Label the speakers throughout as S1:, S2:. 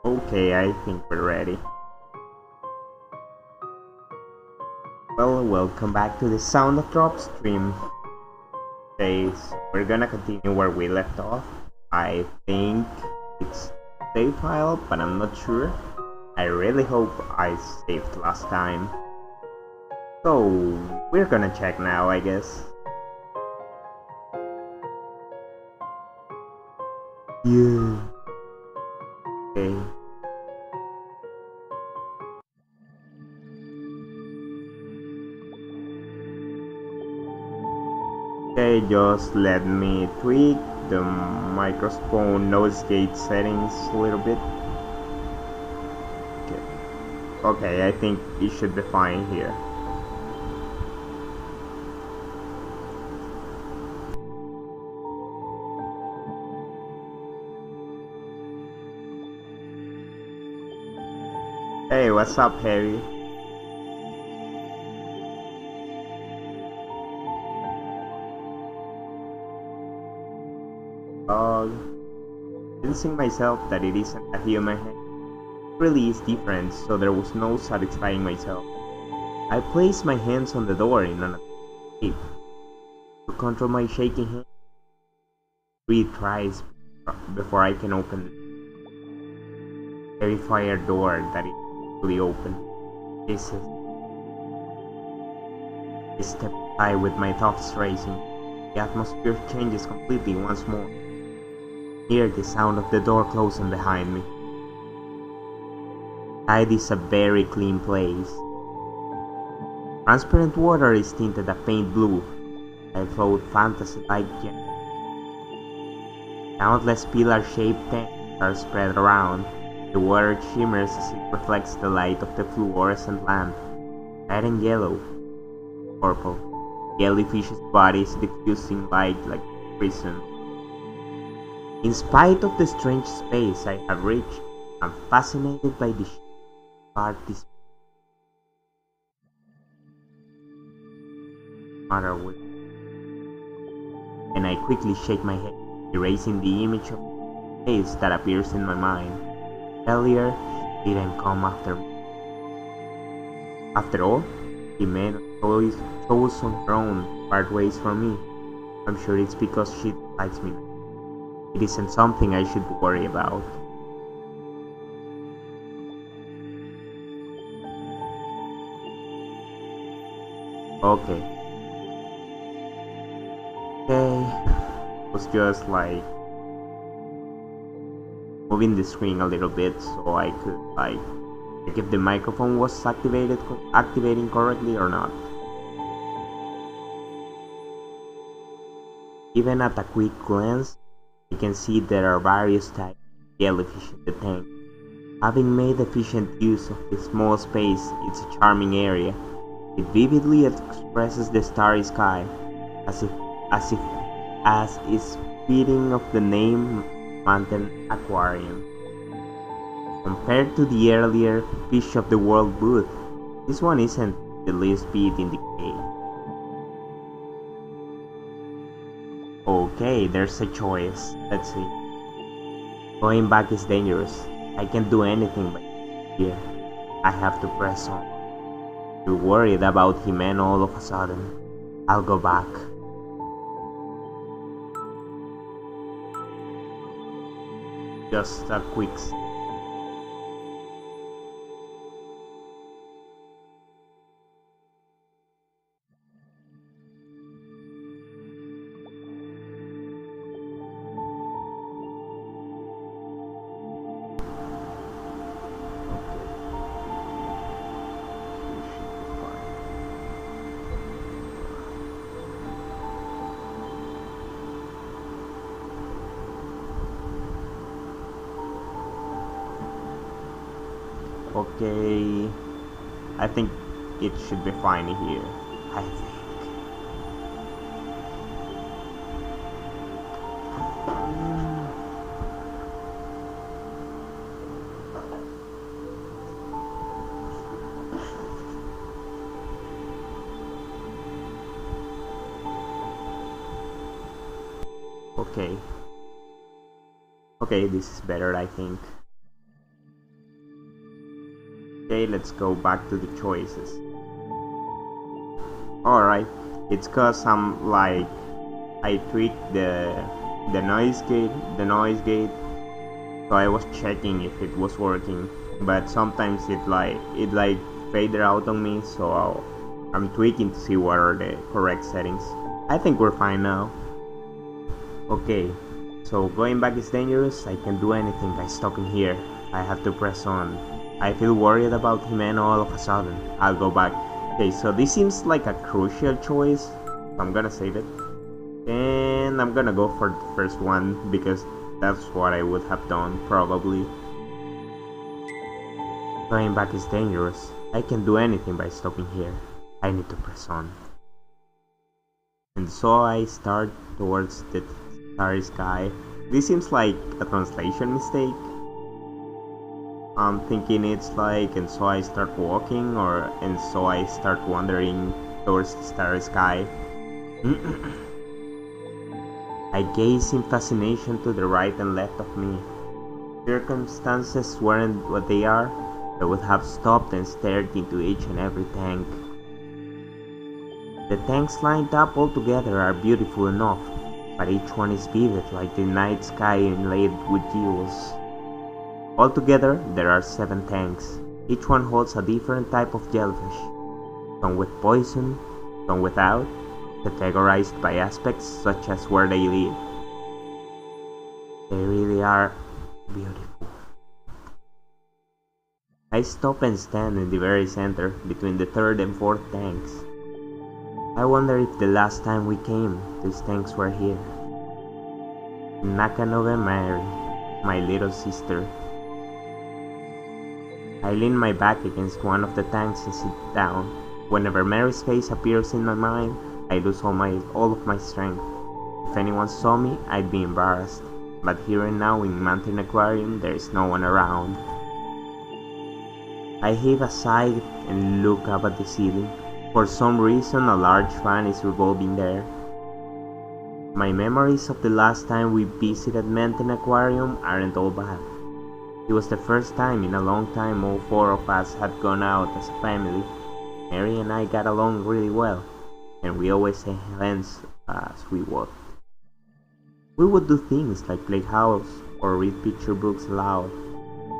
S1: Okay, I think we're ready. Well, welcome back to the Sound of Drop stream. Okay, so we're gonna continue where we left off. I think it's save file, but I'm not sure. I really hope I saved last time. So, we're gonna check now, I guess. Yeah. Okay. Okay, just let me tweak the microphone noise gate settings a little bit. Okay, I think it should be fine here. Hey, what's up, Harry? Convincing myself that it isn't a human hand really is different, so there was no satisfying myself. I placed my hands on the door in an attempt to control my shaking hand. 3 tries before I can open the terrifier door that is fully open. Jesus. I step aside with my thoughts racing. The atmosphere changes completely once more. Hear the sound of the door closing behind me. Inside is a very clean place. Transparent water is tinted a faint blue. I float fantasy-like gems. Countless pillar-shaped tanks are spread around. The water shimmers as it reflects the light of the fluorescent lamp. Red and yellow, purple. Jellyfish's bodies diffusing light like prism. In spite of the strange space I have reached, I'm fascinated by the sheer matter with, and I quickly shake my head, erasing the image of the face that appears in my mind. Earlier, she didn't come after me. After all, Himeno chose on her own to part ways from me. I'm sure it's because she likes me. It isn't something I should worry about. Okay. It was just like moving the screen a little bit so I could like check if the microphone was activating correctly or not. Even at a quick glance, you can see there are various types of jellyfish in the tank. Having made efficient use of the small space, it's a charming area. It vividly expresses the starry sky, as is fitting of the name Manten Aquarium. Compared to the earlier Fish of the World booth, this one isn't the least bit in decay. Okay, there's a choice. Let's see. Going back is dangerous. I can't do anything but here. I have to press on. You're worried about Himeno all of a sudden. I'll go back. Just a quick. Okay, I think it should be fine here. I think. Okay. Okay, this is better, I think. Okay, let's go back to the choices. Alright, it's cause I tweaked the noise gate, so I was checking if it was working, but sometimes it faded out on me, so I'm tweaking to see what are the correct settings. I think we're fine now. Okay, so going back is dangerous. I can do anything by stopping here. I have to press on. I feel worried about Himeno all of a sudden. I'll go back. Okay, so this seems like a crucial choice. So I'm gonna save it. And I'm gonna go for the first one because that's what I would have done probably. Going back is dangerous. I can do anything by stopping here. I need to press on. And so I start towards the starry sky. This seems like a translation mistake. I'm thinking it's like, and so I start walking, or and so I start wandering towards the starry sky. I gaze in fascination to the right and left of me. Circumstances weren't what they are. I would have stopped and stared into each and every tank. The tanks lined up all together are beautiful enough, but each one is vivid like the night sky inlaid with jewels. Altogether, there are 7 tanks. Each one holds a different type of jellyfish, some with poison, some without, categorized by aspects such as where they live. They really are beautiful. I stop and stand in the very center, between the 3rd and 4th tanks. I wonder if the last time we came, these tanks were here. Nakanobe Mary, my little sister. I lean my back against one of the tanks and sit down. Whenever Mary's face appears in my mind, I lose all of my strength. If anyone saw me, I'd be embarrassed. But here and now in Manten Aquarium, there is no one around. I heave a sigh and look up at the ceiling. For some reason, a large fan is revolving there. My memories of the last time we visited Manten Aquarium aren't all bad. It was the first time in a long time all 4 of us had gone out as a family. Mary and I got along really well, and we always held hands as we walked. We would do things like play house or read picture books aloud.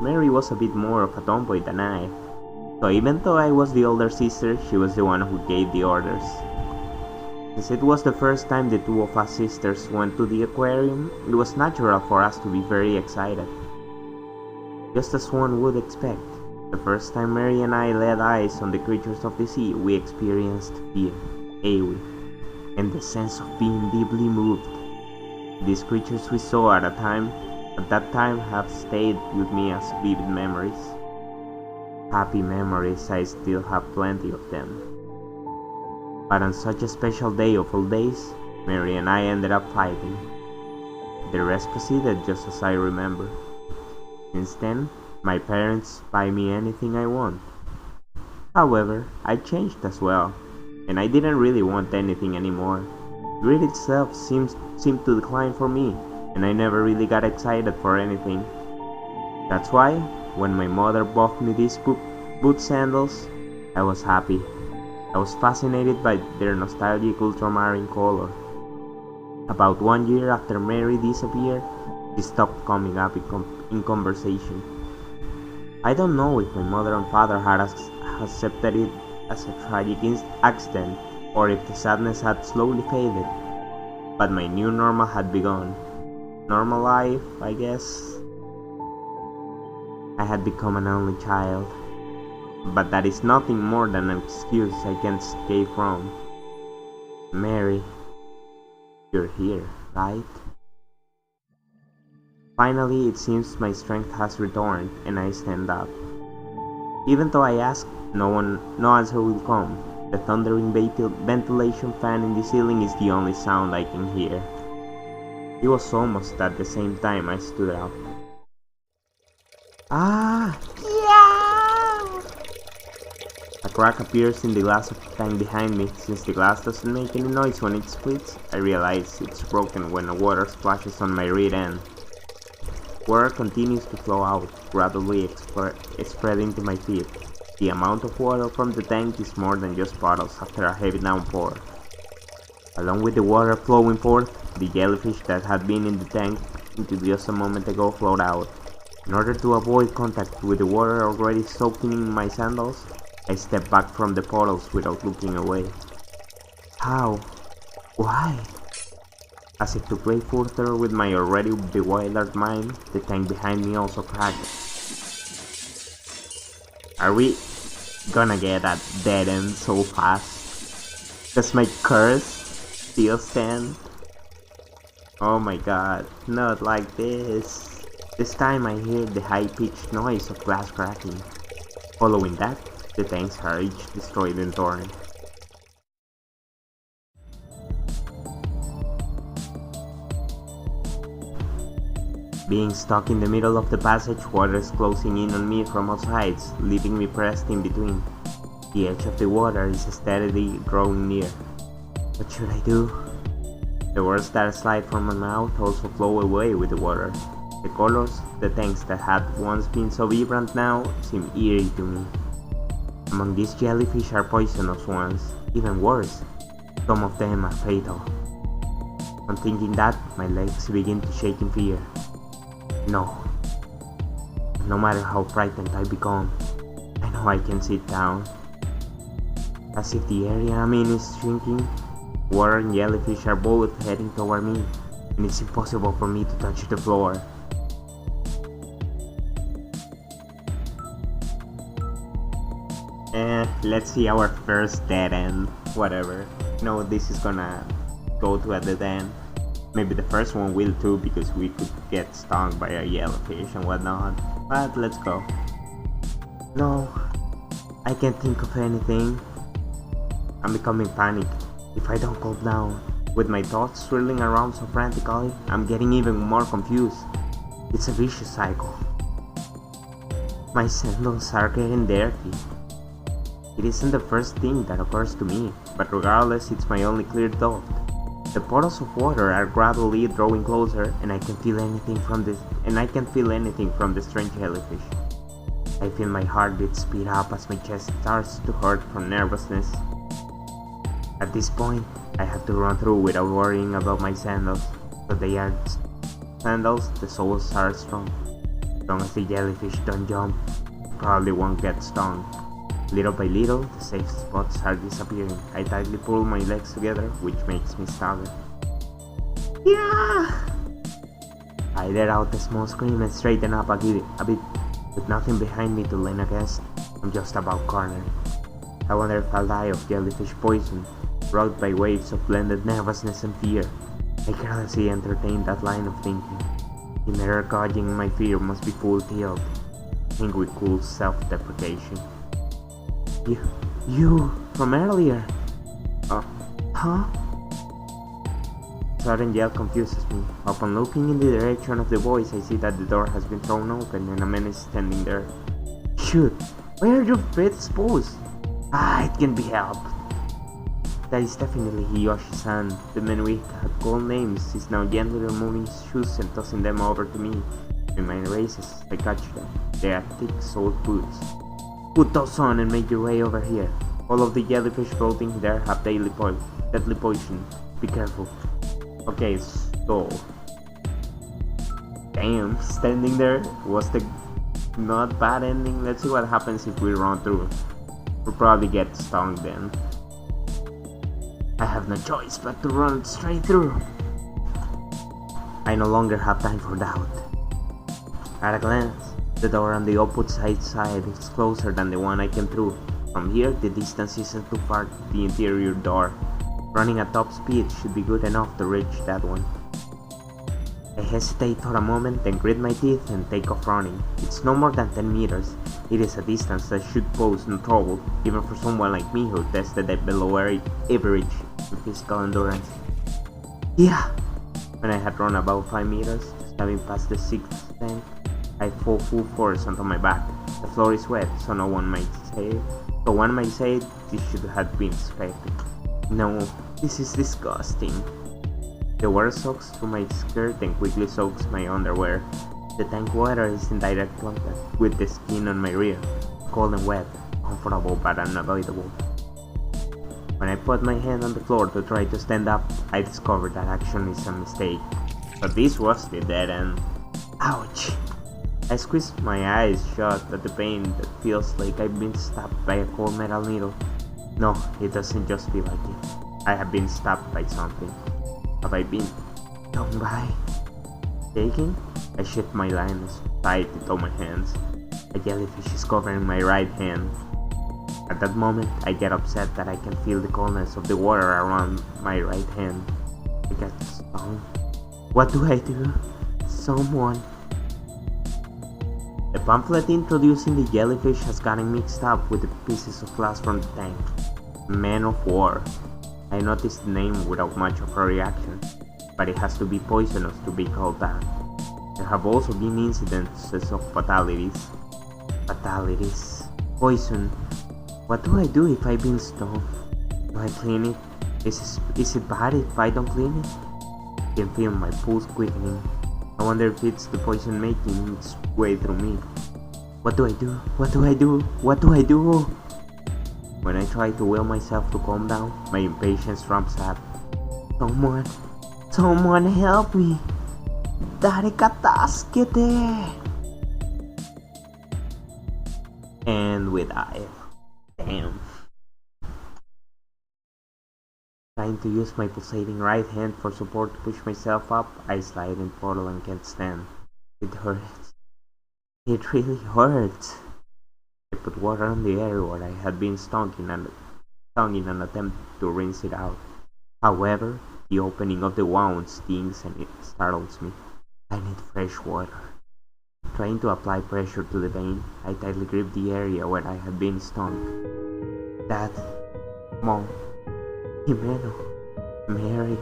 S1: Mary was a bit more of a tomboy than I, so even though I was the older sister, she was the one who gave the orders. Since it was the first time the 2 of us sisters went to the aquarium, it was natural for us to be very excited. Just as one would expect, the first time Mary and I laid eyes on the creatures of the sea, we experienced fear, awe, and the sense of being deeply moved. These creatures we saw at that time have stayed with me as vivid memories. Happy memories, I still have plenty of them. But on such a special day of all days, Mary and I ended up fighting. The rest proceeded just as I remember. Since then, my parents buy me anything I want. However, I changed as well, and I didn't really want anything anymore. Greed itself seemed to decline for me, and I never really got excited for anything. That's why, when my mother bought me these boot sandals, I was happy. I was fascinated by their nostalgic ultramarine color. About 1 year after Mary disappeared, she stopped coming up in conversation. I don't know if my mother and father had accepted it as a tragic accident or if the sadness had slowly faded, but my new normal had begun. Normal life, I guess. I had become an only child, but that is nothing more than an excuse I can't escape from. Mary, you're here, right? Finally, it seems my strength has returned, and I stand up. Even though I ask, no answer will come. The thundering ventilation fan in the ceiling is the only sound I can hear. It was almost at the same time I stood up. Ah! Yeah! A crack appears in the glass of the tank behind me. Since the glass doesn't make any noise when it splits, I realize it's broken when the water splashes on my rear end. Water continues to flow out, gradually spreading to my feet. The amount of water from the tank is more than just puddles after a heavy downpour. Along with the water flowing forth, the jellyfish that had been in the tank until just a moment ago flowed out. In order to avoid contact with the water already soaking in my sandals, I stepped back from the puddles without looking away. How? Why? As if to play further with my already bewildered mind, the tank behind me also cracked. Are we gonna get a dead end so fast? Does my curse still stand? Oh my god, not like this. This time I hear the high-pitched noise of glass cracking. Following that, the tanks are each destroyed and torn. Being stuck in the middle of the passage, water is closing in on me from all sides, leaving me pressed in between. The edge of the water is steadily drawing near. What should I do? The words that slide from my mouth also flow away with the water. The colors, the tanks that had once been so vibrant now, seem eerie to me. Among these jellyfish are poisonous ones, even worse. Some of them are fatal. On thinking that, my legs begin to shake in fear. No. No matter how frightened I become, I know I can sit down. As if the area I'm in is shrinking, water and jellyfish are both heading toward me, and it's impossible for me to touch the floor. Let's see our first dead end. Whatever. No, this is gonna go to a dead end. Maybe the first one will too, because we could get stung by a jellyfish and whatnot. But let's go. No, I can't think of anything. I'm becoming panicked. If I don't calm down, with my thoughts swirling around so frantically, I'm getting even more confused. It's a vicious cycle. My sandals are getting dirty. It isn't the first thing that occurs to me, but regardless, it's my only clear thought. The puddles of water are gradually drawing closer, and I can feel anything from the strange jellyfish. I feel my heartbeat speed up as my chest starts to hurt from nervousness. At this point, I have to run through without worrying about my sandals, but they are sandals, the soles are strong. As long as the jellyfish don't jump, I probably won't get stung. Little by little, the safe spots are disappearing. I tightly pull my legs together, which makes me stagger. Yeah! I let out a small scream and straighten up a bit, with nothing behind me to lean against. I'm just about cornered. I wonder if I'll die of jellyfish poison, rocked by waves of blended nervousness and fear. I carelessly entertained that line of thinking. The mirror gauging my fear must be full tilt, angry cool self-deprecation. You, from earlier. Huh? Sudden yell confuses me. Upon looking in the direction of the voice, I see that the door has been thrown open and a man is standing there. Shoot! Where are your feet exposed? It can be helped. That is definitely Hiyoshi-san. The man we had called names is now gently removing his shoes and tossing them over to me. My mind races as I catch them. They are thick-soled boots. Put those on and make your way over here. All of the jellyfish floating there have deadly poison. Be careful. Okay, so... Damn, standing there was the not bad ending. Let's see what happens if we run through. We'll probably get stung then. I have no choice but to run straight through. I no longer have time for doubt. At a glance, the door on the opposite side is closer than the one I came through. From here, the distance isn't too far to the interior door. Running at top speed should be good enough to reach that one. I hesitate for a moment, then grit my teeth and take off running. It's no more than 10 meters. It is a distance that should pose no trouble, even for someone like me who tested at below average in physical endurance. Yeah! When I had run about 5 meters, just having passed the 6th tank, I fall full force onto my back. The floor is wet, so one might say this should have been expected. No, this is disgusting. The water soaks through my skirt and quickly soaks my underwear. The tank water is in direct contact with the skin on my rear, cold and wet, uncomfortable but unavoidable. When I put my hand on the floor to try to stand up, I discovered that action is a mistake. But this was the dead end. Ouch! I squeezed my eyes shut at the pain that feels like I've been stabbed by a cold metal needle. No, it doesn't just feel like it. I have been stabbed by something. Have I been stung by? Shaking? I shift my lines tight into my hands. A jellyfish is covering my right hand. At that moment, I get upset that I can feel the coldness of the water around my right hand. I get stung. What do I do? Someone. The pamphlet introducing the jellyfish has gotten mixed up with the pieces of glass from the tank. Man of War. I noticed the name without much of a reaction, but it has to be poisonous to be called that. There have also been incidences of fatalities. Poison. What do I do if I've been stung? Do I clean it? Is it bad if I don't clean it? I can feel my pulse quickening. I wonder if it's the poison making its way through me. What do I do? What do I do? What do I do? When I try to will myself to calm down, my impatience ramps up. Someone help me! Dare kataskete! And we dive. Damn. Trying to use my pulsating right hand for support to push myself up, I slide in portal and can't stand. It hurts. It really hurts. I put water on the area where I had been stung in an attempt to rinse it out. However, the opening of the wound stings and it startles me. I need fresh water. Trying to apply pressure to the vein, I tightly grip the area where I had been stung. Dad, Mom, Himeno, Mary.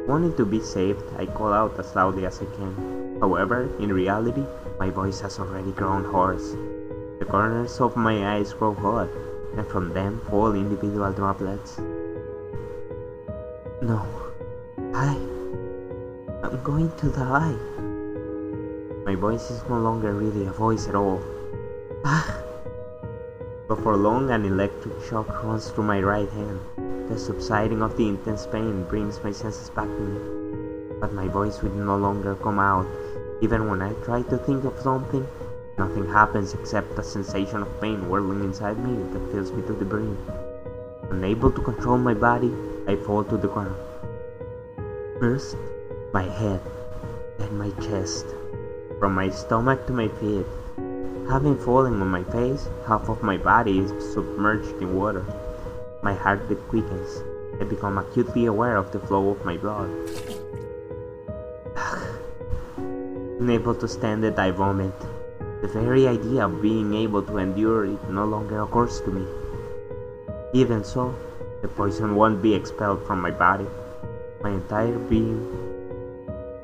S1: Wanting to be saved, I call out as loudly as I can. However, in reality, my voice has already grown hoarse. The corners of my eyes grow hot, and from them fall individual droplets. No, I'm going to die. My voice is no longer really a voice at all. Before long, an electric shock runs through my right hand. The subsiding of the intense pain brings my senses back to me. But my voice will no longer come out. Even when I try to think of something, nothing happens except a sensation of pain whirling inside me that fills me to the brim. Unable to control my body, I fall to the ground. First, my head, then my chest. From my stomach to my feet. Having fallen on my face, half of my body is submerged in water. My heartbeat quickens. I become acutely aware of the flow of my blood. Unable to stand it, I vomit. The very idea of being able to endure it no longer occurs to me. Even so, the poison won't be expelled from my body. My entire being,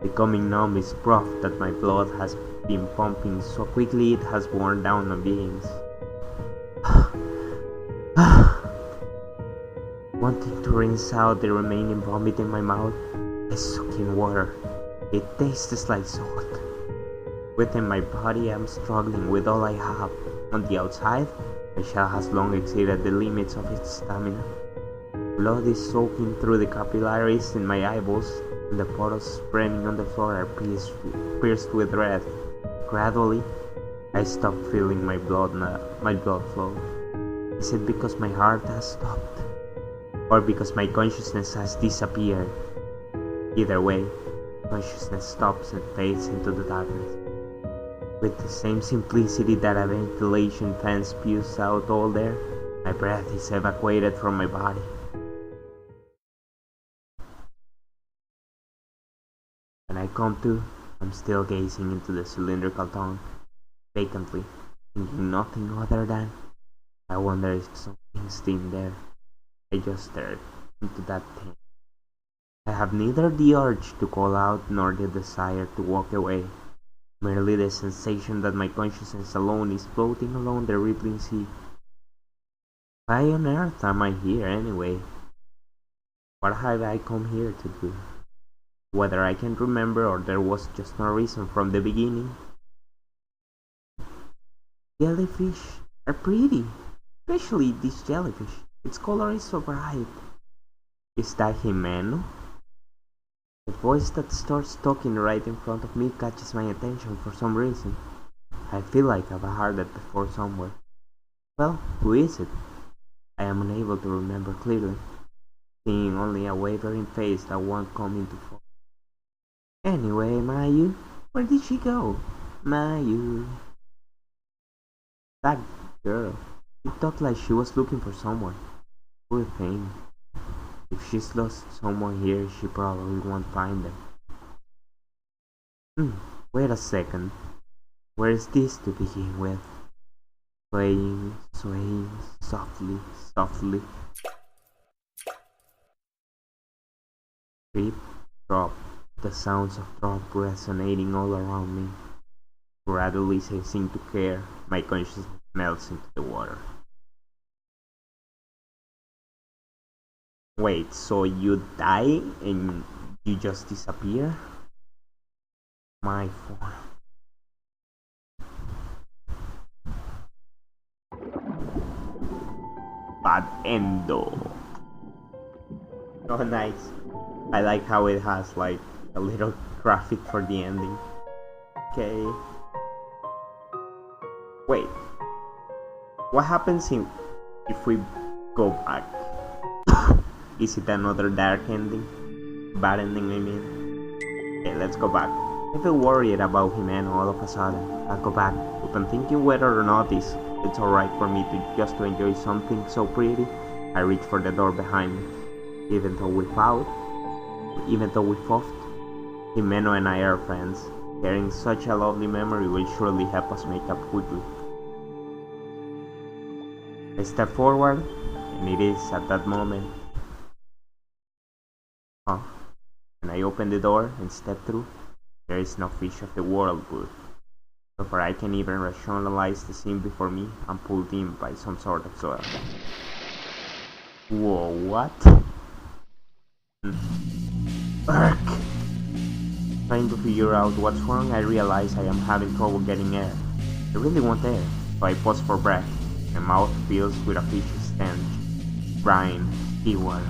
S1: becoming numb, is proof that my blood has been pumping so quickly it has worn down my beings. Wanting to rinse out the remaining vomit in my mouth, I suck in water. It tastes like salt. Within my body, I'm struggling with all I have. On the outside, my shell has long exceeded the limits of its stamina. Blood is soaking through the capillaries in my eyeballs, and the portals spreading on the floor are pierced with red. Gradually, I stop feeling my blood flow. Is it because my heart has stopped? Or because my consciousness has disappeared? Either way, consciousness stops and fades into the darkness. With the same simplicity that a ventilation fan spews out all air, my breath is evacuated from my body. When I come to, I'm still gazing into the cylindrical tongue, vacantly, thinking nothing other than, I wonder if something's in there. I just stared into that thing. I have neither the urge to call out nor the desire to walk away, merely the sensation that my consciousness alone is floating along the rippling sea. Why on earth am I here anyway? What have I come here to do? Whether I can remember or there was just no reason from the beginning. Jellyfish are pretty. Especially this jellyfish. Its color is so bright. Is that Himeno? The voice that starts talking right in front of me catches my attention for some reason. I feel like I've heard it before somewhere. Well, who is it? I am unable to remember clearly, seeing only a wavering face that won't come into focus. Anyway, Mayu, where did she go? Mayu. That girl. It looked like she was looking for someone. Poor thing. If she's lost someone here, she probably won't find them. Wait a second. Where is this to begin with? Swaying, softly, softly. Creep, drop. The sounds of drop resonating all around me. Gradually ceasing to care, my consciousness melts into the water. Wait, so you die and you just disappear? My form. Bad endo. Oh, nice. I like how it has like a little graphic for the ending. Okay. Wait. What happens if we go back? Is it another dark ending? Bad ending, I mean. Okay, let's go back. I feel worried about Himeno all of a sudden. I'll go back, but I'm thinking whether or not it's alright for me to enjoy something so pretty. I reach for the door behind me. Even though we fought, Himeno and I are friends. Sharing such a lovely memory will surely help us make up quickly. I step forward, and it is at that moment. When I open the door and step through, there is no fish of the world booth. Before I can even rationalize the scene before me, I'm pulled in by some sort of soil. Whoa, what? Urk! Trying to figure out what's wrong, I realize I am having trouble getting air. I really want air, so I pause for breath. My mouth fills with a fishy stench. Brine, seawater.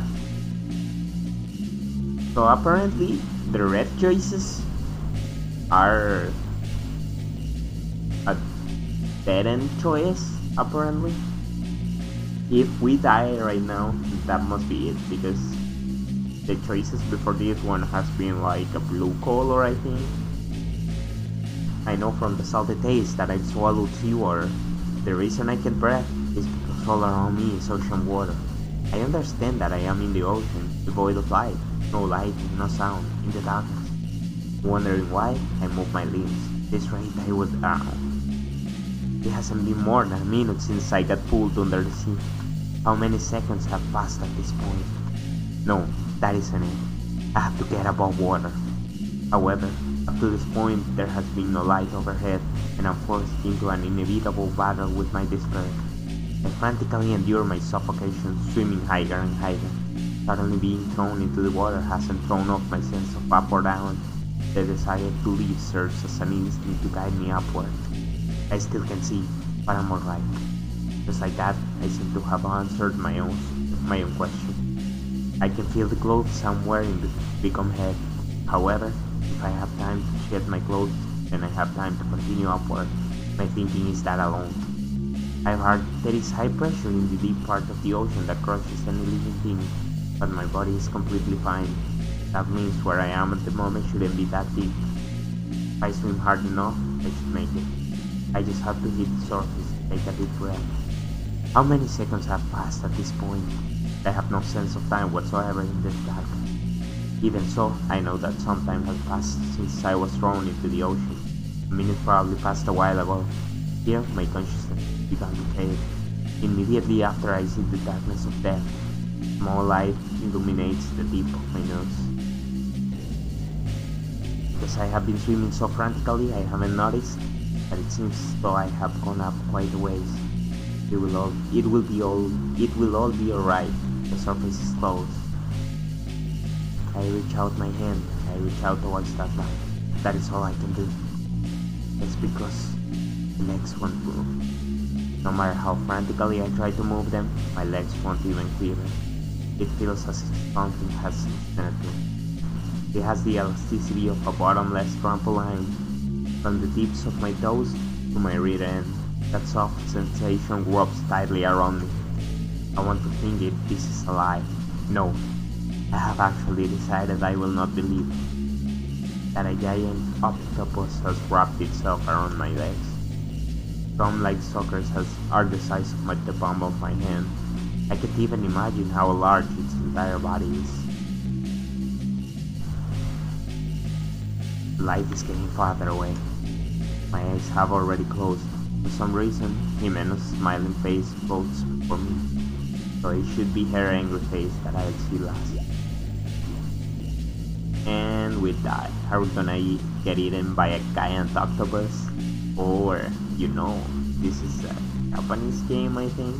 S1: So apparently, the red choices are a dead-end choice, apparently. If we die right now, that must be it, because the choices before this one has been like a blue color, I think. I know from the salty taste that I've swallowed seawater. The reason I can breathe is because all around me is ocean water. I understand that I am in the ocean, devoid of life, no light, no sound, in the darkness. Wondering why, I move my limbs. This rate I would drown. It hasn't been more than a minute since I got pulled under the sea. How many seconds have passed at this point? No, that isn't it. I have to get above water. However, up to this point there has been no light overhead, and I'm forced into an inevitable battle with my despair. I frantically endure my suffocation, swimming higher and higher. Suddenly being thrown into the water hasn't thrown off my sense of up or down. The desire to live serves as an instinct to guide me upward. I still can see, but I'm alright. Just like that, I seem to have answered my own question. I can feel the clothes I'm wearing become heavy. However, if I have time to shed my clothes, then I have time to continue upward. My thinking is that alone. I've heard there is high pressure in the deep part of the ocean that crushes any living thing, but my body is completely fine. That means where I am at the moment shouldn't be that deep. If I swim hard enough, I should make it. I just have to hit the surface, take a deep breath. How many seconds have passed at this point? I have no sense of time whatsoever in this dark. Even so, I know that some time has passed since I was thrown into the ocean. A minute probably passed a while ago. Here, my consciousness began to fade. Immediately after I see the darkness of death, small light illuminates the tip of my nose. Because I have been swimming so frantically, I haven't noticed, but it seems as though I have gone up quite a ways. It will all be alright. The surface is close. I reach out my hand. I reach out towards that light. That is all I can do. It's because the next one will. No matter how frantically I try to move them, my legs won't even quiver. It feels as if something has snapped me. It has the elasticity of a bottomless trampoline, from the tips of my toes to my rear end. That soft sensation wraps tightly around me. I want to think this is a lie. No, I have actually decided I will not believe that a giant octopus has wrapped itself around my legs. Some like suckers are the size of the palm of my hand. I can't even imagine how large its entire body is. The light is getting farther away. My eyes have already closed. For some reason, Himeno's smiling face floats before me, so it should be her angry face that I'll see last. And with that, are we gonna get eaten by a giant octopus? Or, this is a Japanese game, I think.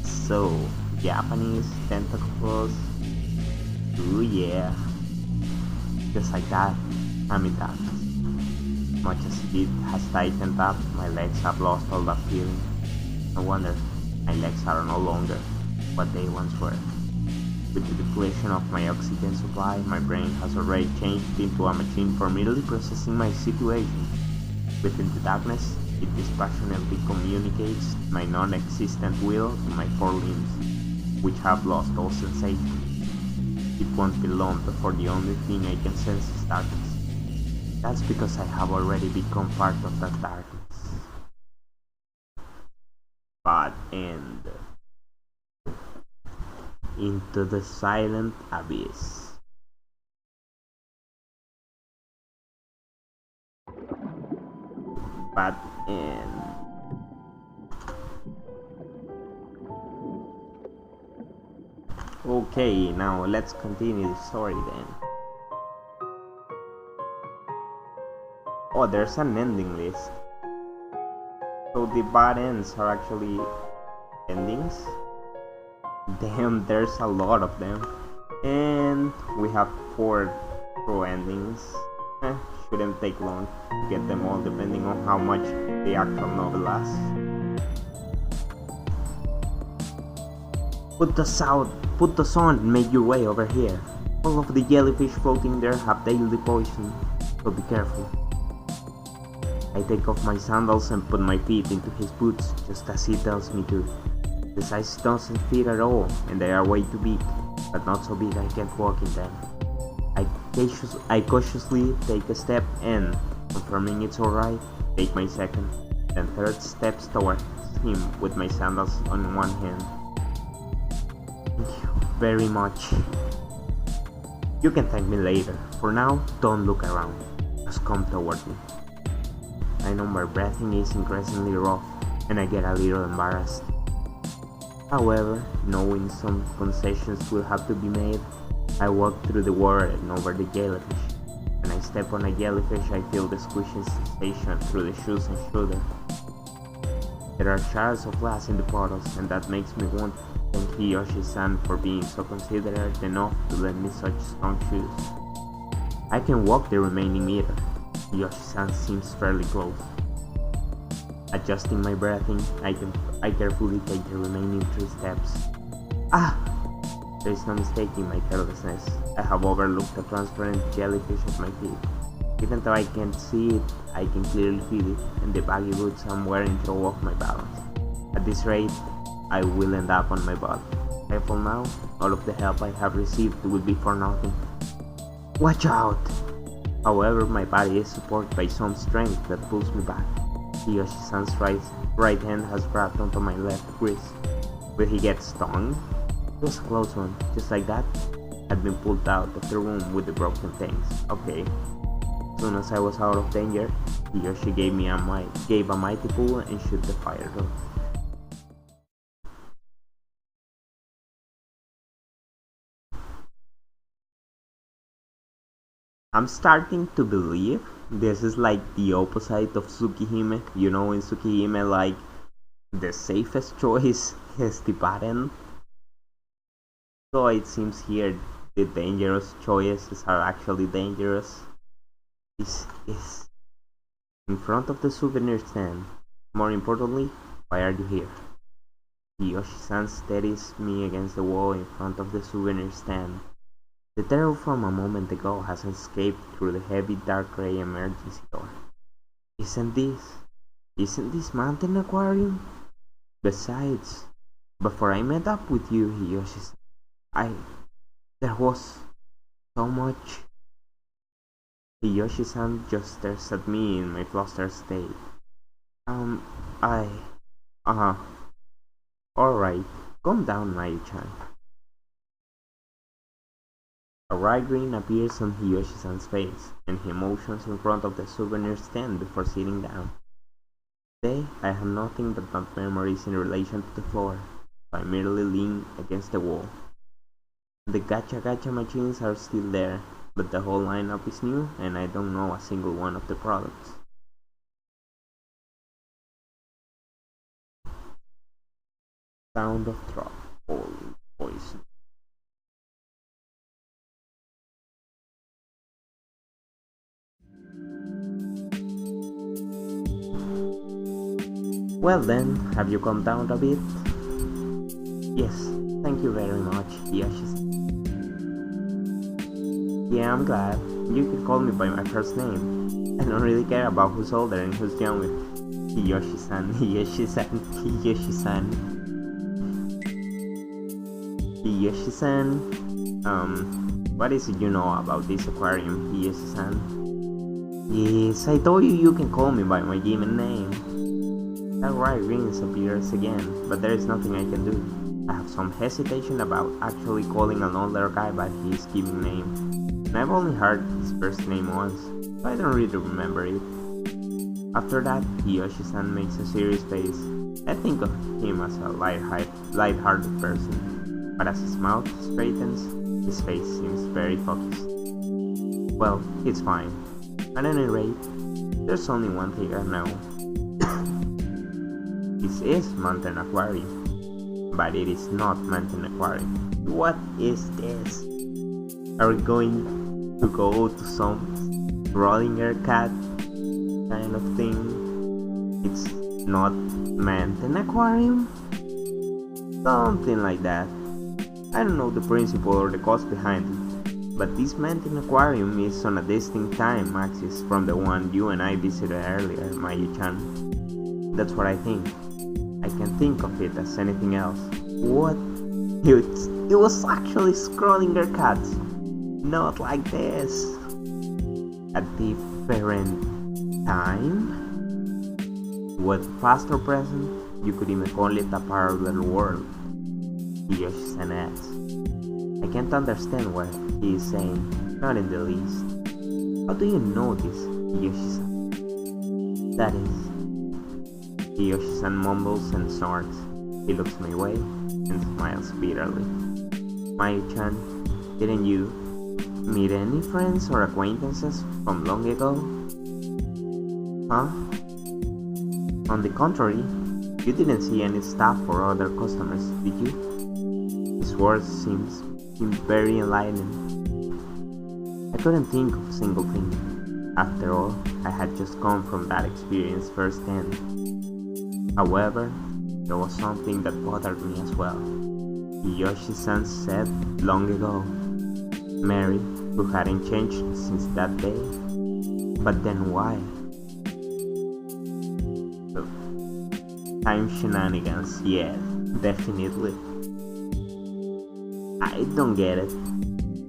S1: So, Japanese tentacles. Ooh yeah. Just like that, I'm in darkness. Much as it has tightened up, my legs have lost all that feeling. No wonder my legs are no longer what they once were. With the depletion of my oxygen supply, my brain has already changed into a machine for merely processing my situation. Within the darkness, it dispassionately communicates my non-existent will to my four limbs, which have lost all sensation. It won't be long before the only thing I can sense is darkness. That's because I have already become part of that darkness. But end. Into the silent abyss. But end. Okay, now let's continue the story then. Oh, there's an ending list. So the bad ends are actually endings? Damn, there's a lot of them. And we have 4 pro endings. Shouldn't take long to get them all depending on how much the actual novel lasts. Put us on and make your way over here. All of the jellyfish floating there have deadly poison, so be careful. I take off my sandals and put my feet into his boots just as he tells me to. The size doesn't fit at all, and they are way too big, but not so big I can't walk in them. I cautiously take a step and, confirming it's alright, take my second, then third steps towards him with my sandals on one hand. Thank you very much. You can thank me later. For now, don't look around. Just come toward me. I know my breathing is increasingly rough, and I get a little embarrassed. However, knowing some concessions will have to be made, I walk through the water and over the jellyfish. When I step on a jellyfish, I feel the squishing sensation through the shoes and shoulder. There are shards of glass in the puddles, and that makes me want to thank Hiyoshi-san for being so considerate enough to lend me such strong shoes. I can walk the remaining meter. Hiyoshi-san seems fairly close. Adjusting my breathing, I carefully take the remaining 3 steps. There is no mistaking my carelessness. I have overlooked a transparent jellyfish at my feet. Even though I can't see it, I can clearly feel it, and the baggy boots I'm wearing throw off my balance. At this rate, I will end up on my butt. If I fall now, all of the help I have received will be for nothing. Watch out! However, my body is supported by some strength that pulls me back. Hiyoshi-san's right hand has grabbed onto my left wrist. Will he get stung? It was a close one. Just like that, I'd been pulled out of the room with the broken things. Okay. As soon as I was out of danger, Hiyoshi gave a mighty pull and shoot the fire door. I'm starting to believe this is like the opposite of Tsukihime. In Tsukihime, like, the safest choice is the bad end. So it seems here the dangerous choices are actually dangerous. This is in front of the souvenir stand. More importantly, Why are you here? Yoshi-san steadies me against the wall in front of the souvenir stand. The terror from a moment ago has escaped through the heavy dark gray emergency door. Isn't this Manten Aquarium? Besides, before I met up with you, Yoshi-san, there was so much. Yoshi-san just stares at me in my flustered state. Uh-huh. Alright, calm down, Mayu-chan. A wry grin appears on Hiyoshi-san's face, and he motions in front of the souvenir stand before sitting down. Today, I have nothing but bad memories in relation to the floor, so I merely lean against the wall. The gacha machines are still there, but the whole lineup is new, and I don't know a single one of the products. Sound of drop, holy poison. Well then, have you calmed down a bit? Yes, thank you very much, Yoshi-san. Yeah, I'm glad. You can call me by my first name. I don't really care about who's older and who's younger. Yoshi-san, Yoshi-san, Yoshi-san. Yoshi-san, what is it you know about this aquarium, Yoshi-san? Yes, I told you can call me by my given name. That wry grin appears again, but there is nothing I can do. I have some hesitation about actually calling an older guy by his given name, and I've only heard his first name once, so I don't really remember it. After that, Yoshi-san makes a serious face. I think of him as a light-hearted person, but as his mouth straightens, his face seems very focused. Well, it's fine. At any rate, there's only one thing I know. This is Manten Aquarium, but it is not Manten Aquarium. What is this? Are we going to go to some Schrödinger cat kind of thing? It's not Manten Aquarium? Something like that. I don't know the principle or the cost behind it, but this Manten Aquarium is on a distinct time axis from the one you and I visited earlier, Mayu-chan. That's what I think. I can't think of it as anything else. What? It was actually Schrödinger cats. Not like this. A different time? What past or present? You could even call it a parallel world. Yoshi-san asks. I can't understand what he is saying, not in the least. How do you know this, Yoshi-san? That is... Yoshi-san mumbles and snorts. He looks my way and smiles bitterly. Mayu-chan, didn't you meet any friends or acquaintances from long ago? Huh? On the contrary, you didn't see any staff or other customers, did you? His words seemed very enlightening. I couldn't think of a single thing. After all, I had just come from that experience firsthand. However, there was something that bothered me as well. Yoshi-san said long ago, Mary, who hadn't changed since that day. But then why? Time shenanigans, yeah, definitely. I don't get it.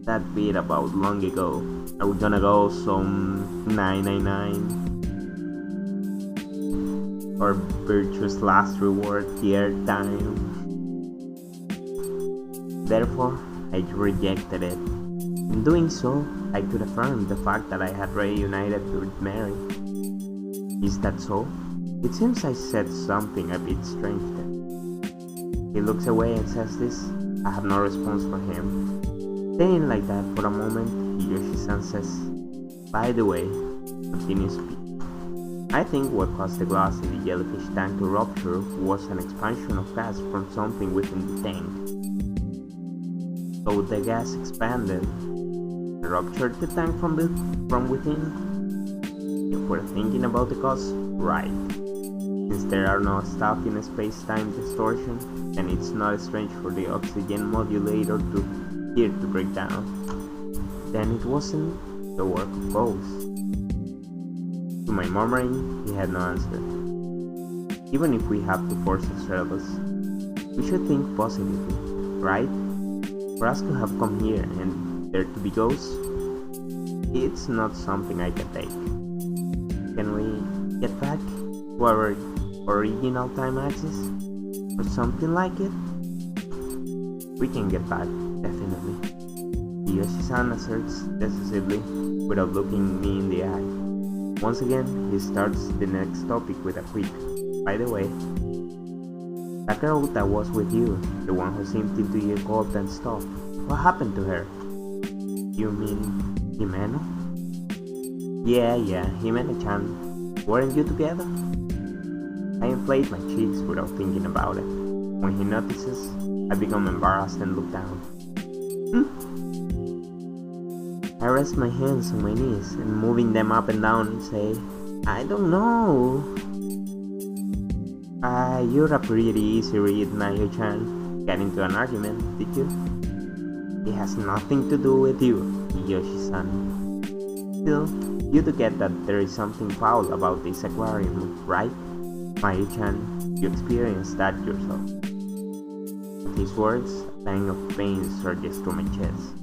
S1: That bit about long ago. Are we gonna go some 999? Or virtuous last reward here time? Therefore, I rejected it. In doing so, I could affirm the fact that I had reunited with Mary. Is that so? It seems I said something a bit strange then. He looks away and says this. I have no response for him. Staying like that for a moment, Yoshi-san says, by the way, continues speaking. I think what caused the glass in the jellyfish tank to rupture was an expansion of gas from something within the tank. So the gas expanded, ruptured the tank from within. If we're thinking about the cause, right. Since there are no stuff in space-time distortion, then it's not strange for the oxygen modulator to here to break down. Then it wasn't the work of ghosts. To my murmuring, he had no answer. Even if we have to force ourselves, we should think positively, right? For us to have come here and there to be ghosts, it's not something I can take. Can we get back to our original time axis? Or something like it? We can get back, definitely. Yoshi-san asserts decisively without looking me in the eye. Once again, he starts the next topic with a quick, by the way, that girl that was with you, the one who seemed into your cold and stuff, what happened to her? You mean Himeno? Yeah, Himeno-chan. Weren't you together? I inflate my cheeks without thinking about it. When he notices, I become embarrassed and look down. I rest my hands on my knees and moving them up and down say, I don't know. You're a pretty easy read, Nayo-chan. Got into an argument, did you? It has nothing to do with you, Yoshi-san. Still, you do get that there is something foul about this aquarium, right? Mayu-chan, you experienced that yourself. At his words, a pang of pain surges through my chest.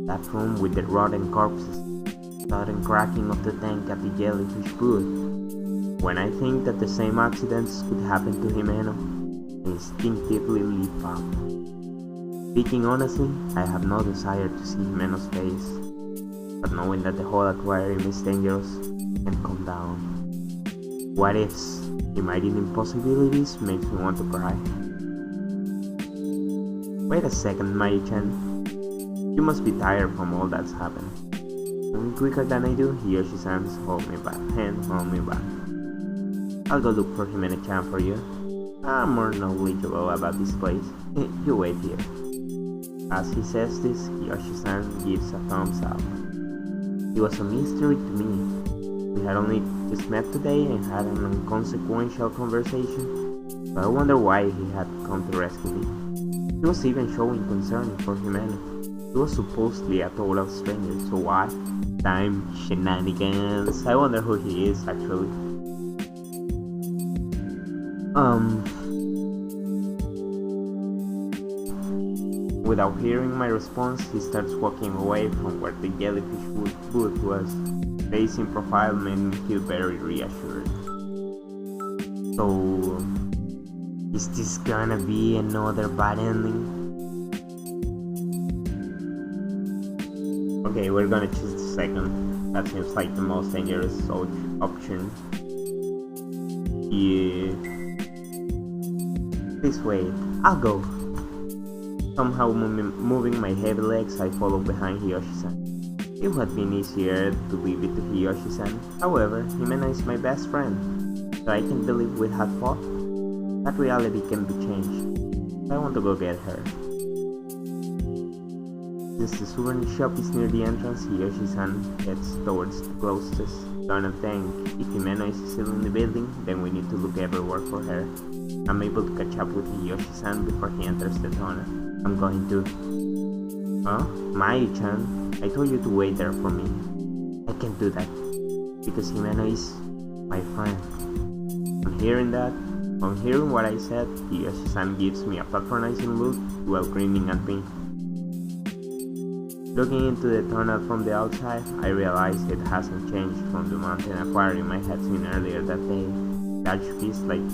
S1: That room with the rotten corpses, sudden cracking of the tank at the jellyfish booth. When I think that the same accidents could happen to Himeno, I instinctively leap up. Speaking honestly, I have no desire to see Himeno's face, but knowing that the whole aquarium is dangerous can calm down. What ifs, imagining impossibilities makes me want to cry. Wait a second, Mayu-chan. You must be tired from all that's happened. Moving quicker than I do, Yoshi-san hold me back. I'll go look for Himeno-chan for you. I'm more knowledgeable about this place. You wait here. As he says this, Yoshi-san gives a thumbs up. He was a mystery to me. We had only just met today and had an inconsequential conversation, so I wonder why he had come to rescue me. He was even showing concern for Himeno. He was supposedly a total stranger, so why? Time shenanigans. I wonder who he is actually. Without hearing my response, he starts walking away from where the jellyfish booth was. Face in profile made me feel very reassured. So, is this gonna be another bad ending? Okay, we're gonna choose the second. That seems like the most dangerous option. Yeah. Please wait, I'll go. Somehow moving my heavy legs, I follow behind Hiyoshi-san. It would have been easier to leave it to Hiyoshi-san. However, Himeno is my best friend, so I can believe we had fought. That reality can be changed. I want to go get her. Since the souvenir shop is near the entrance, Hiyoshi-san heads towards the closest tunnel tank. If Himeno is still in the building, then we need to look everywhere for her. I'm able to catch up with Hiyoshi-san before he enters the tunnel. I'm going to... Huh? Mayu-chan, I told you to wait there for me. I can't do that, because Himeno is my friend. On hearing what I said, Hiyoshi-san gives me a patronizing look while grinning at me. Looking into the tunnel from the outside, I realize it hasn't changed from the Manten Aquarium I had seen earlier that day. Large fish like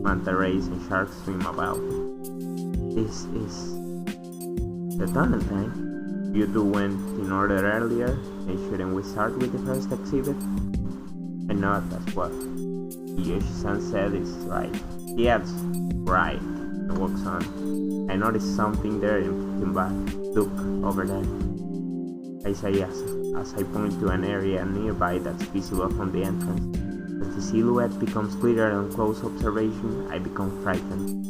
S1: manta rays and sharks swim about. This is the tunnel tank. You two went in order earlier, and shouldn't we start with the first exhibit? I nod as well. Yoshi-san said it's right. Yes, right, and walks on. I noticed something there and looking back. Look, over there. I say as I point to an area nearby that's visible from the entrance. As the silhouette becomes clearer on close observation, I become frightened.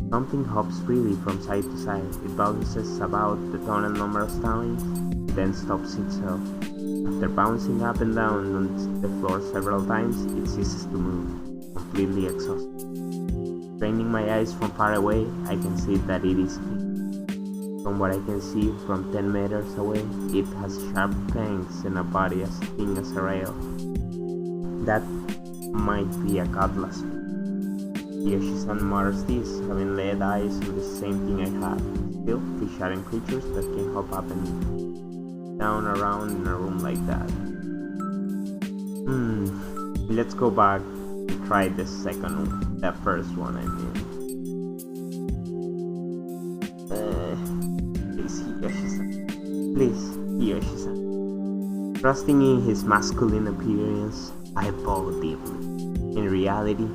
S1: Something hops freely from side to side. It bounces about the tunnel numerous times, then stops itself. After bouncing up and down on the floor several times, it ceases to move, completely exhausted. Straining my eyes from far away, I can see that it is big. From what I can see from 10 meters away, it has sharp fangs and a body as thin as a rail. That might be a cutlass. Yoshi-san mutters this, having laid eyes on the same thing I have. Still, fish aren't creatures that can hop up and down around in a room like that. Let's go back and try the second one. The first one, I mean. Please, Yoshi-san. Please, Yoshi-san. Trusting in his masculine appearance, I bowed deeply. In reality,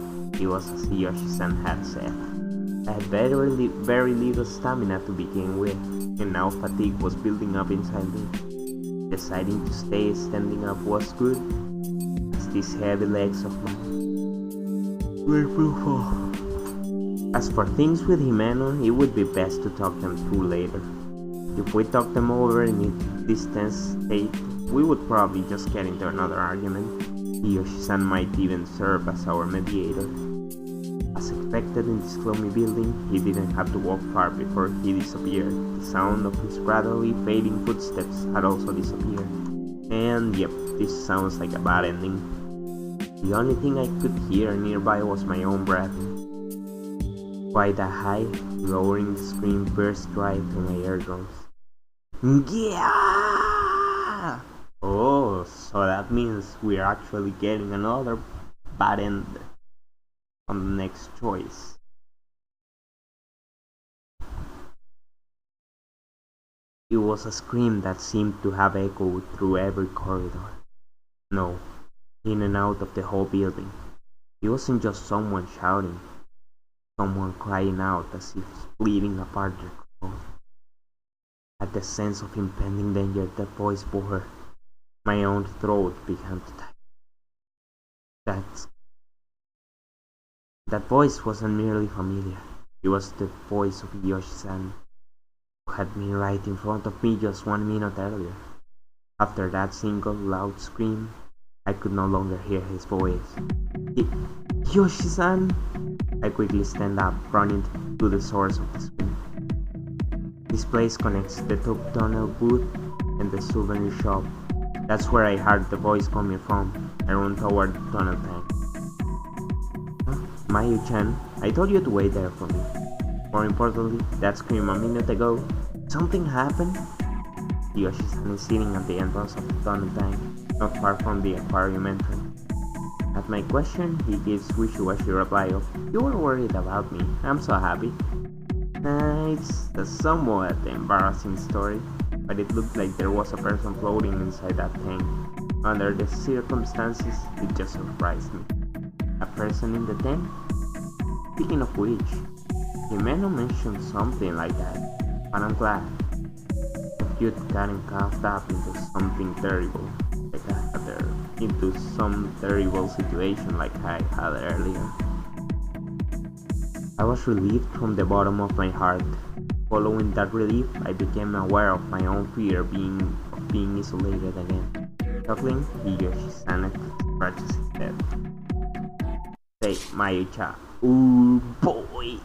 S1: it was as Yoshi-san had said. I had very little stamina to begin with, and now fatigue was building up inside me. Deciding to stay standing up was good, as these heavy legs of mine were full. As for things with Himeno, it would be best to talk them through later. If we talked them over in this tense state, we would probably just get into another argument. Yoshi-san might even serve as our mediator. As expected in this gloomy building, he didn't have to walk far before he disappeared. The sound of his gradually fading footsteps had also disappeared. And yep, this sounds like a bad ending. The only thing I could hear nearby was my own breathing. Quite a high, lowering scream burst right through my eardrums. Yeah! Oh, so that means we're actually getting another bad end on the next choice. It was a scream that seemed to have echoed through every corridor. No, in and out of the whole building. It wasn't just someone shouting, someone crying out as if splitting apart their throat. At the sense of impending danger that voice bore, my own throat began to tighten. That voice wasn't merely familiar. It was the voice of Yoshi-san, who had been right in front of me just 1 minute earlier. After that single loud scream, I could no longer hear his voice. Yoshi-san! I quickly stand up, running to the source of the scream. This place connects the top tunnel booth and the souvenir shop. That's where I heard the voice coming from. I run toward the tunnel tank. Mayu-chan, I told you to wait there for me. More importantly, that scream a minute ago. Something happened? Yoshi-san is sitting at the entrance of the tunnel tank, not far from the aquarium entrance. At my question, he gives wishy-washy reply of, "You were worried about me. I'm so happy." It's a somewhat embarrassing story, but it looked like there was a person floating inside that tank. Under the circumstances, it just surprised me. A person in the tank? Speaking of which, Himeno mentioned something like that, but I'm glad. If you'd gotten caught up into something terrible, into some terrible situation like I had earlier. I was relieved from the bottom of my heart. Following that relief, I became aware of my own fear of being isolated again. Chuckling, Yoshi-san scratches his head. Say, Mayu-chan. Ooh, boy!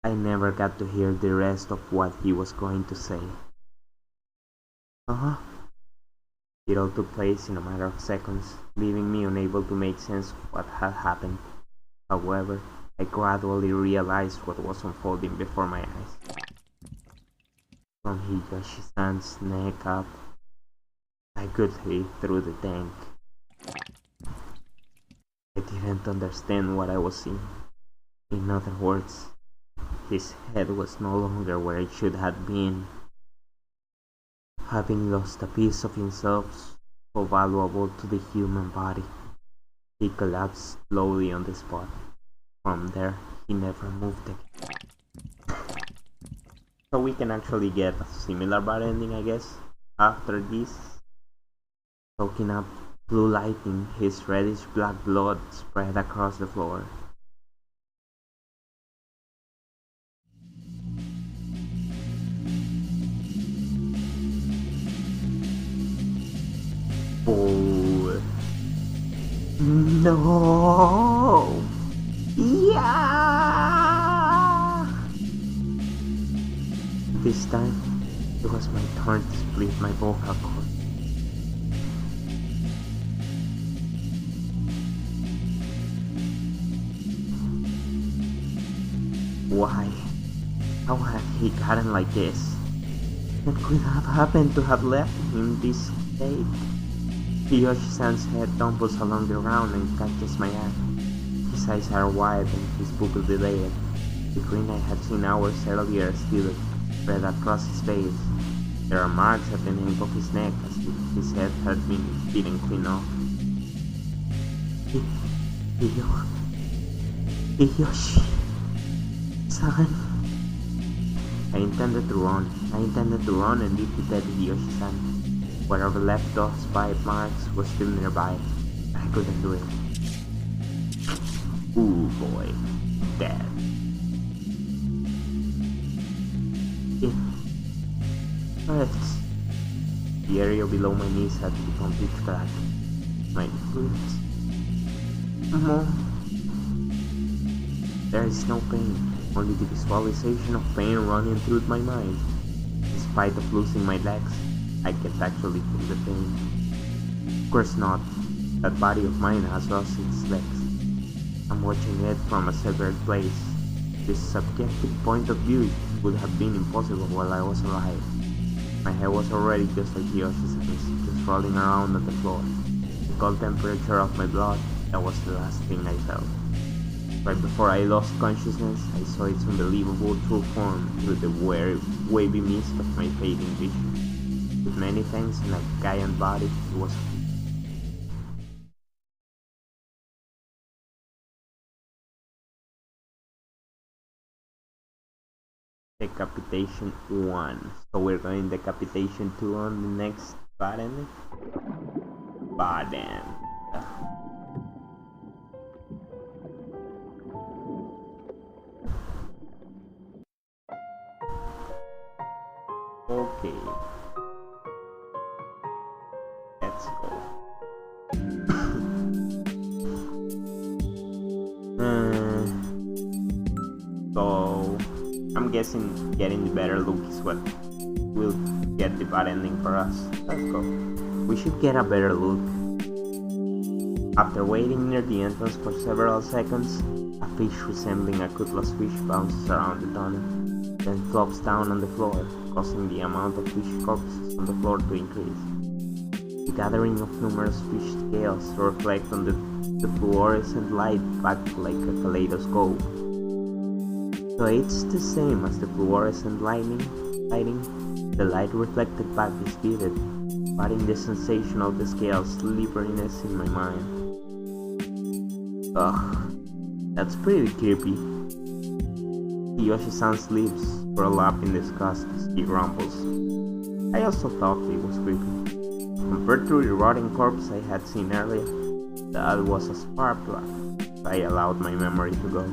S1: I never got to hear the rest of what he was going to say. It all took place in a matter of seconds, leaving me unable to make sense of what had happened. However, I gradually realized what was unfolding before my eyes. From Higashi-san's neck up, I could see through the tank. I didn't understand what I was seeing. In other words, his head was no longer where it should have been. Having lost a piece of himself so valuable to the human body, he collapsed slowly on the spot. From there, he never moved again. So we can actually get a similar bad ending, I guess. After this, soaking up blue lighting, his reddish-black blood spread across the floor. No! Yeah! This time, it was my turn to split my vocal cord. Why? How had he gotten like this? What could have happened to have left him this state? Yoshi-san's head tumbles along the ground and catches my eye. His eyes are wide and his pupil dilated. The grin I had seen hours earlier still spread across his face. There are marks at the nape of his neck as if his head had been beaten clean off. Yoshi-san. I intended to run and leave the dead Yoshi-san. Whatever left those bite marks was still nearby. I couldn't do it. Ooh boy, dead. It hurts. The area below my knees had become pitch black. My roots. More. There is no pain, only the visualization of pain running through my mind. In spite of losing my legs, I can't actually feel the pain. Of course not. That body of mine has lost its legs. I'm watching it from a separate place. This subjective point of view would have been impossible while I was alive. My head was already just like Yoshi's, just rolling around on the floor. The cold temperature of my blood, that was the last thing I felt. Right before I lost consciousness, I saw its unbelievable true form through the wavy mist of my fading vision. With many fangs and a giant body, it was Decapitation 1. So we're going Decapitation 2 on the next button. Okay. Let's go. So I'm guessing getting the better look is what will get the bad ending for us. Let's go. We should get a better look. After waiting near the entrance for several seconds, a fish resembling a cutlass fish bounces around the tunnel, then flops down on the floor, causing the amount of fish corpses on the floor to increase. The gathering of numerous fish scales reflect on the fluorescent light back like a kaleidoscope. So it's the same as the fluorescent lighting. The light reflected back is vivid, adding the sensation of the scales' slipperiness in my mind. Ugh, that's pretty creepy. Yoshi-san's lips curl up in disgust as he grumbles. I also thought it was creepy. Compared to the rotting corpse I had seen earlier, that was a spark plug. I allowed my memory to go.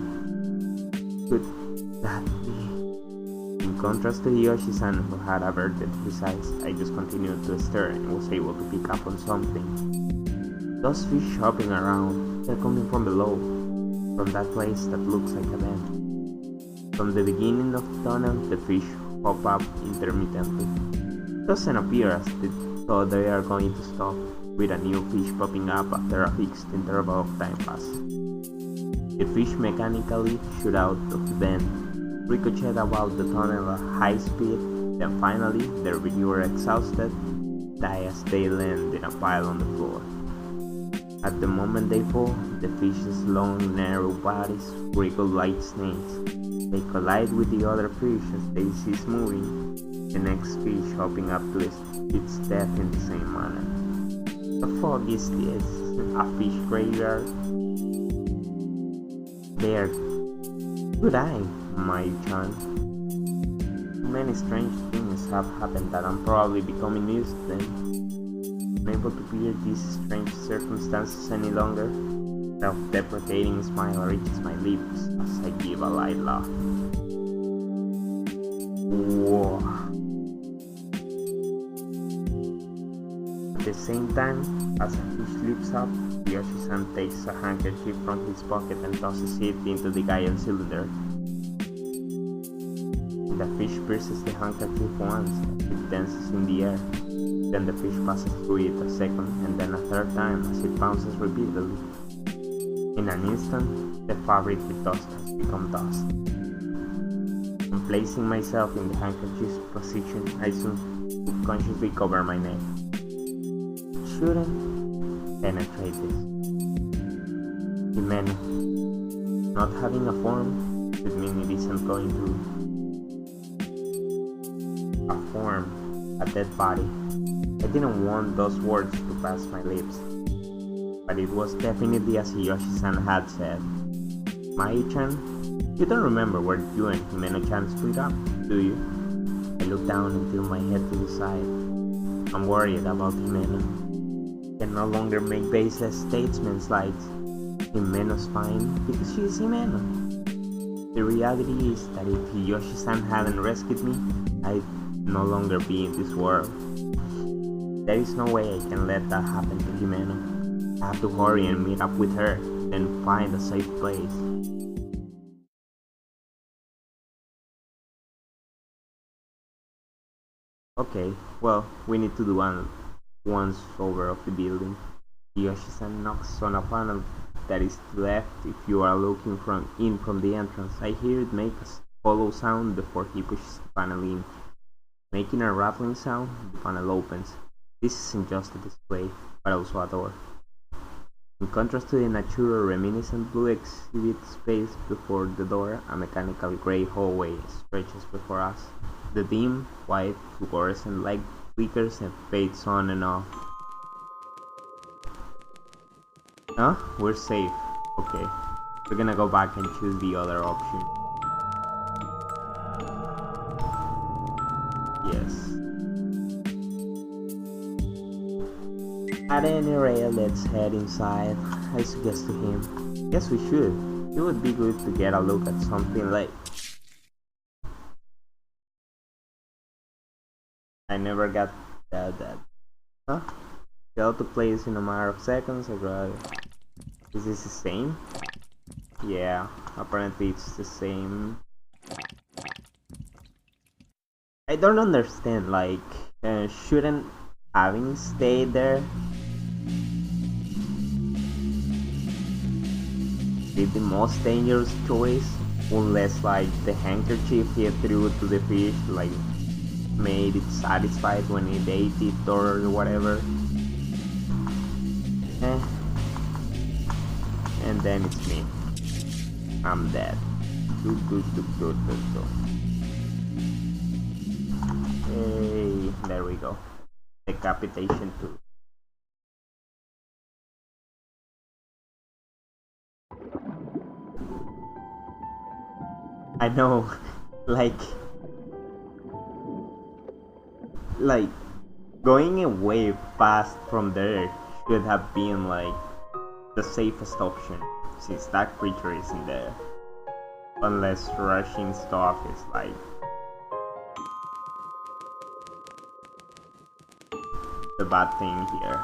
S1: Could that be? In contrast to Yoshi-san, who had averted his eyes, I just continued to stare and was able to pick up on something. Those fish hopping around, they're coming from below, from that place that looks like a vent. From the beginning of the tunnel, the fish pop up intermittently. It doesn't appear as though they are going to stop, with a new fish popping up after a fixed interval of time passes. The fish mechanically shoot out of the vent, ricochet about the tunnel at high speed, then finally, their viewer exhausted, die as they land in a pile on the floor. At the moment they fall, the fish's long, narrow bodies wriggle like snakes. They collide with the other fish as they cease moving, the next fish hopping up to its death in the same manner. The fuck is this? A fish graveyard? There. Good eye, Mayu-chan. Many strange things have happened that I'm probably becoming used to them. Unable to bear these strange circumstances any longer, self-deprecating smile reaches my lips as I give a light laugh. Whoa. At the same time, as a fish leaps up, Yoshi-san takes a handkerchief from his pocket and tosses it into the giant cylinder. The fish pierces the handkerchief once as it dances in the air. Then the fish passes through it a second and then a third time as it bounces repeatedly. In an instant, the fabric with dust has become dust. And placing myself in the handkerchief's position, I subconsciously cover my neck. Shouldn't penetrate this. Himeno. Not having a form should mean it isn't going to form a dead body. I didn't want those words to pass my lips, but it was definitely as Yoshi-san had said. Mai-chan, you don't remember where you and Himeno-chan split up, do you? I looked down and threw my head to the side. I'm worried about Himeno. I can no longer make baseless statements like Himeno's fine because she is Himeno. The reality is that if Yoshi-san hadn't rescued me, I'd no longer be in this world. There is no way I can let that happen to Himeno. I have to hurry and meet up with her, then find a safe place. Okay, well, we need to do one once over of the building. Yoshi-san knocks on a panel that is to the left if you are looking from the entrance. I hear it make a hollow sound before he pushes the panel in. Making a rattling sound, the panel opens. This isn't just a display, but also a door. In contrast to the natural reminiscent blue exhibit space before the door, a mechanical grey hallway stretches before us. The dim, white fluorescent light flickers and fades on and off. Huh? We're safe. Okay. We're gonna go back and choose the other option. Yes. At any rate, let's head inside. I suggest to him. Yes, we should. It would be good to get a look at something like... I never got that. Huh? Go to place in a matter of seconds. Is this the same? Yeah, apparently it's the same. I don't understand, like, shouldn't having stayed there be the most dangerous choice? Unless, like, the handkerchief he threw to the fish, like, made it satisfied when it ate it or whatever. And then it's me. I'm dead. Hey, there we go. Decapitation 2. I know, like going away fast from there should have been like the safest option, since that creature isn't there. Unless rushing stuff is like the bad thing here.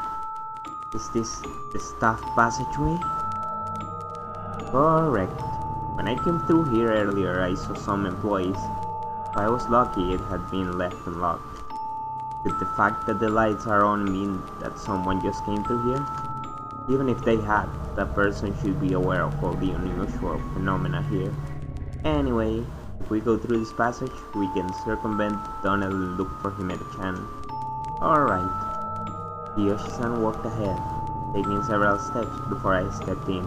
S1: Is this the staff passageway? Correct. When I came through here earlier, I saw some employees. If I was lucky, it had been left unlocked. Did the fact that the lights are on mean that someone just came through here? Even if they had, that person should be aware of all the unusual phenomena here. Anyway, if we go through this passage, we can circumvent the tunnel and look for Himeno-chan. Alright. Yoshi-san walked ahead, taking several steps before I stepped in.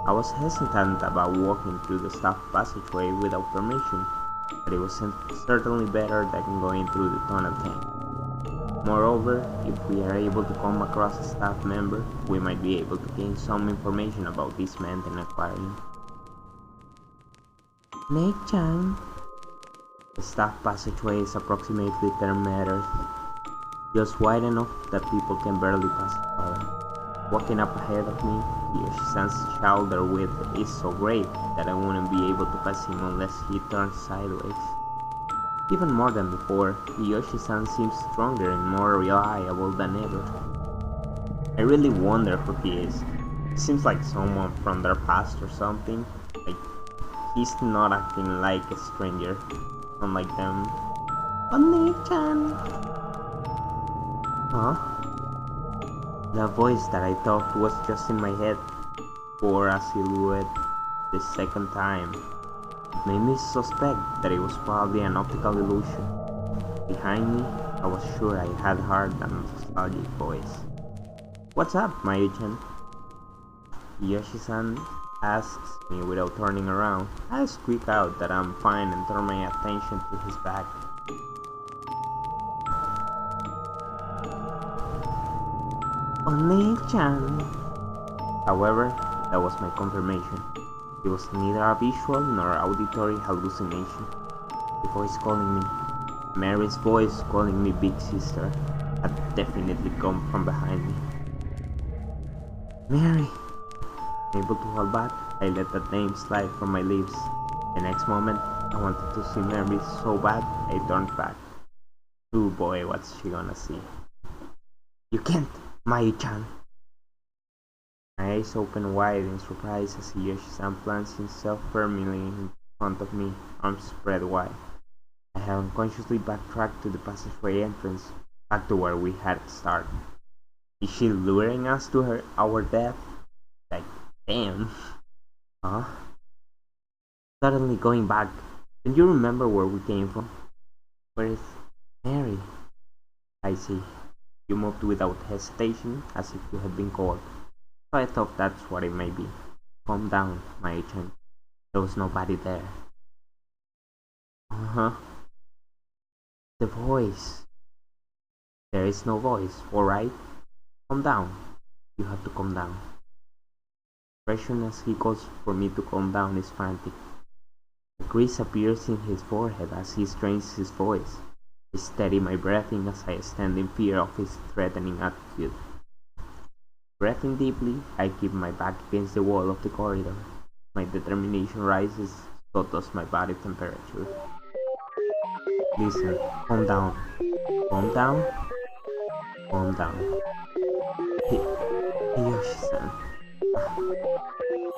S1: I was hesitant about walking through the staff passageway without permission, but it was certainly better than going through the tunnel tank. Moreover, if we are able to come across a staff member, we might be able to gain some information about this Manten Aquarium. Nate-chan. The staff passageway is approximately 10 meters, just wide enough that people can barely pass each other. Walking up ahead of me, Yoshi-san's shoulder width is so great that I wouldn't be able to pass him unless he turns sideways. Even more than before, Yoshi-san seems stronger and more reliable than ever. I really wonder who he is. Seems like someone from their past or something. Like, he's not acting like a stranger, unlike them. Oni-chan! Huh? The voice that I thought was just in my head, or a silhouette the second time, it made me suspect that it was probably an optical illusion. Behind me, I was sure I had heard a nostalgic voice. What's up, Mayumi-chan? Yoshi-san asks me without turning around. I squeak out that I'm fine and turn my attention to his back. Oni-chan. However, that was my confirmation. It was neither a visual nor auditory hallucination. The voice calling me, Mary's voice calling me Big Sister, had definitely come from behind me. Mary! Unable to hold back, I let that name slide from my lips. The next moment, I wanted to see Mary so bad, I turned back. Oh boy, what's she gonna see? You can't, Mayu-chan! My eyes open wide in surprise as Yoshi-san plants himself firmly in front of me, arms spread wide. I had unconsciously backtracked to the passageway entrance, back to where we had started. Is she luring us to our death? Like, damn. Huh? Suddenly going back. Don't you remember where we came from? Where is Mary? I see. You moved without hesitation, as if you had been called. So I thought that's what it may be. Calm down, my agent. There was nobody there. Uh-huh. The voice. There is no voice, alright? Calm down. You have to calm down. The expression as he calls for me to calm down is frantic. A crease appears in his forehead as he strains his voice. I steady my breathing as I stand in fear of his threatening attitude. Breathing deeply, I keep my back against the wall of the corridor. My determination rises, so does my body temperature. Listen, calm down. Calm down? Calm down. Hey, Yoshi-san.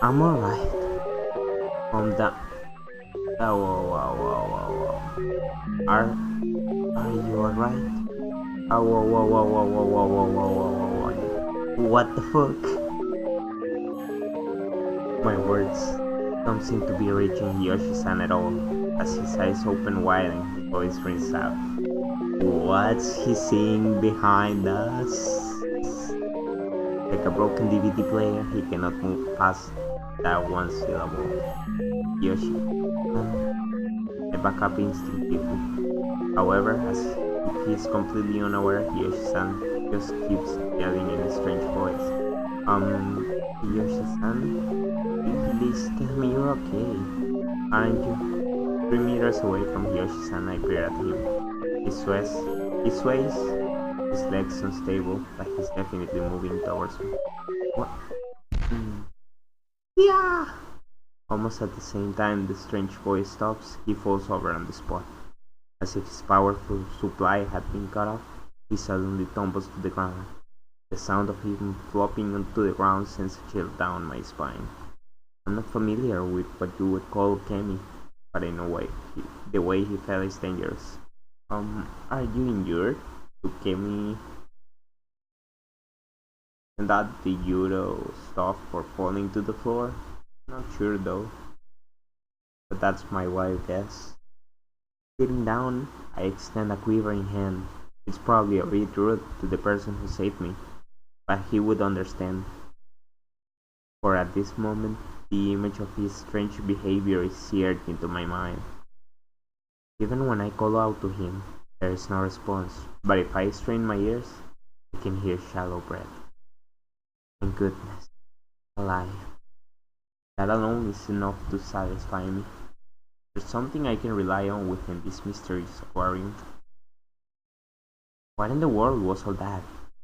S1: I'm alright. Calm down. Whoa. Are you alright? Whoa. What the fuck? My words don't seem to be reaching Yoshi-san at all, as his eyes open wide and his voice rings out. What's he seeing behind us? Like a broken DVD player, he cannot move past that one syllable. Yoshi. I back up instinctively. However, as if he is completely unaware, Yoshi-san just keeps yelling in a strange voice. Yoshi-san? Please tell me you're okay. Aren't you? 3 meters away from Yoshi-san, I peer at him. He sways, his legs unstable, but he's definitely moving towards me. What? Yeah! Almost at the same time the strange voice stops, he falls over on the spot. As if his powerful supply had been cut off, he suddenly tumbles to the ground. The sound of him flopping onto the ground sends a chill down my spine. I'm not familiar with what you would call Kemi, but in a way, the way he fell is dangerous. Are you injured? To Kemi and that the judo stuff for falling to the floor? Not sure though. But that's my wild guess. Sitting down, I extend a quivering hand. It's probably a bit rude to the person who saved me, but he would understand. For at this moment, the image of his strange behavior is seared into my mind. Even when I call out to him, there is no response, but if I strain my ears, I can hear shallow breath. Thank goodness, alive. That alone is enough to satisfy me. There's something I can rely on within this mysterious aquarium. What in the world was all that?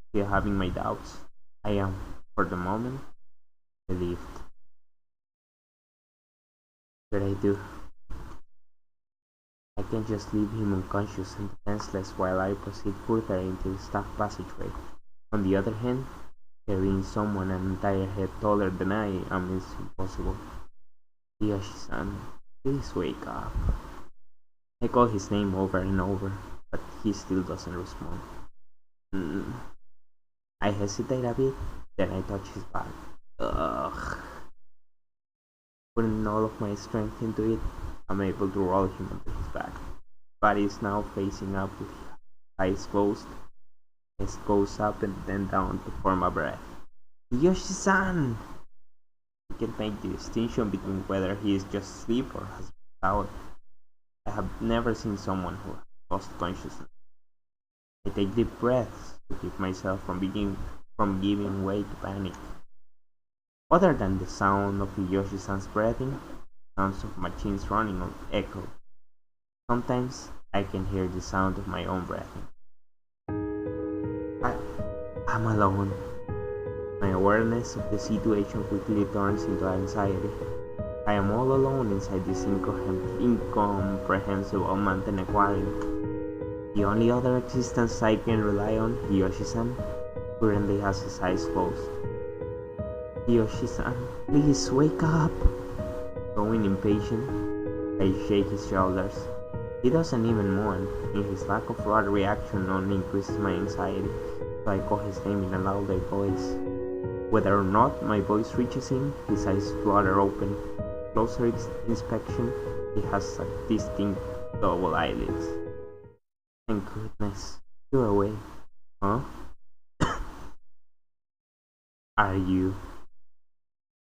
S1: Still having my doubts, I am, for the moment, relieved. What should I do? I can't just leave him unconscious and defenseless while I proceed further into the staff passageway. On the other hand, Carrying someone an entire head taller than I am is impossible. Yoshi-san, please wake up. I call his name over and over, but he still doesn't respond. I hesitate a bit, then I touch his back. Ugh. Putting all of my strength into it, I'm able to roll him onto his back. Body is now facing up with eyes closed. Chest goes up and then down to form a breath. Yoshi-san! I can't make the distinction between whether he is just asleep or has passed out. I have never seen someone who has lost consciousness. I take deep breaths to keep myself from giving way to panic. Other than the sound of Yoshi-san's breathing, sounds of machines running on echo. Sometimes I can hear the sound of my own breathing. I'm alone. My awareness of the situation quickly turns into anxiety. I am all alone inside this incomprehensible Manten Aquarium. The only other existence I can rely on, Yoshi-san, currently has his eyes closed. Yoshi-san, please wake up! Growing impatient, I shake his shoulders. He doesn't even moan, and his lack of blood reaction only increases my anxiety, so I call his name in a louder voice. Whether or not my voice reaches him, his eyes flutter open. Closer inspection, he has a distinct double eyelids. Thank goodness, you're awake. Huh? Are you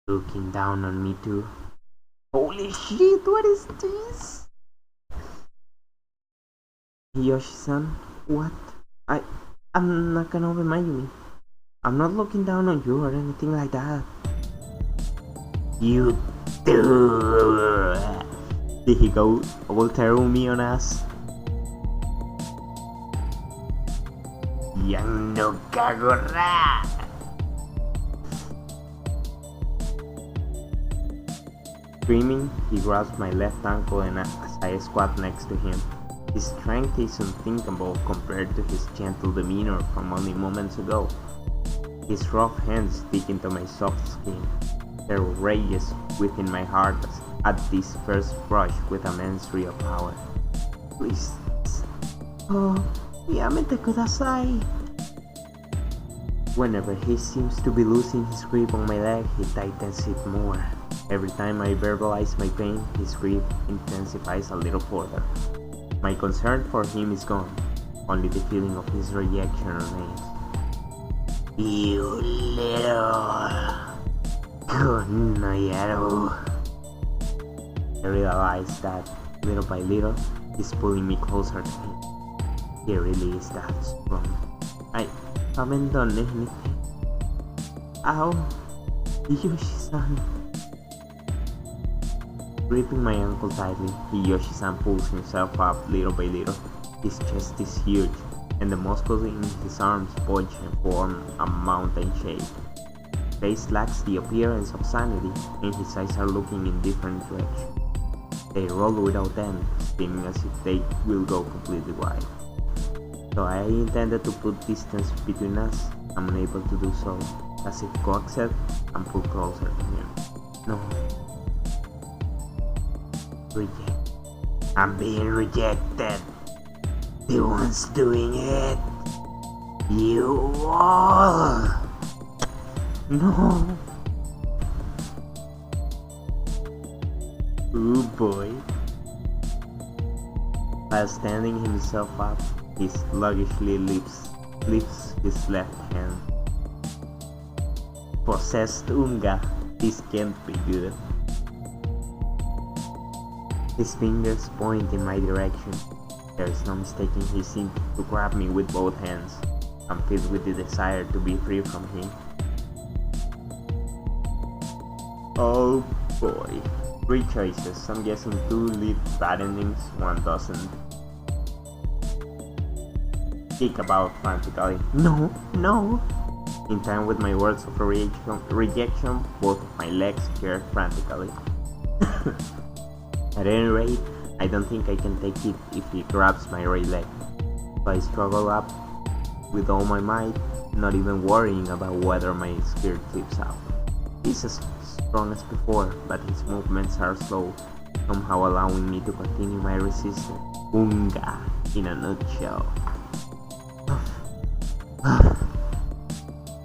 S1: looking down on me too? Holy shit, what is this? Yoshi-san, what? I'm not gonna be Mayumi. I'm not looking down on you or anything like that. You do. Did he go all Terumi on us? Yang no Kagura! Screaming, he grabs my left ankle and as I squat next to him. His strength is unthinkable compared to his gentle demeanor from only moments ago. His rough hands dig into my soft skin. There rages within my heart at this first brush with immense real power. Please. Oh, yamete kudasai. Whenever he seems to be losing his grip on my leg, he tightens it more. Every time I verbalize my pain, his grip intensifies a little further. My concern for him is gone, only the feeling of his rejection remains. You little Konoyaro. I realize that, little by little, he's pulling me closer to him. He really is that strong. I haven't done anything. Ow! Yoshi-san. Gripping my ankle tightly, Yoshi-san pulls himself up little by little. His chest is huge, and the muscles in his arms bulge and form a mountain shape. His face lacks the appearance of sanity, and his eyes are looking in different directions. They roll without end, seeming as if they will go completely wide. Though I intended to put distance between us, I'm unable to do so, as if coaxed and pulled closer to him. No. Reject. I'm being rejected. The one's doing it. You all. No. Ooh boy. While standing himself up, he sluggishly lifts his left hand. Possessed Unga, this can't be good. His fingers point in my direction. There is no mistaking he seemed to grab me with both hands. I'm filled with the desire to be free from him. Oh boy. 3 choices. I'm guessing 2 lead bad endings, 1 doesn't. Kick about frantically. No, no! In time with my words of rejection, both of my legs jerk frantically. At any rate, I don't think I can take it if he grabs my right leg. So I struggle up with all my might, not even worrying about whether my skirt flips out. He's as strong as before, but his movements are slow, somehow allowing me to continue my resistance. Unga, in a nutshell.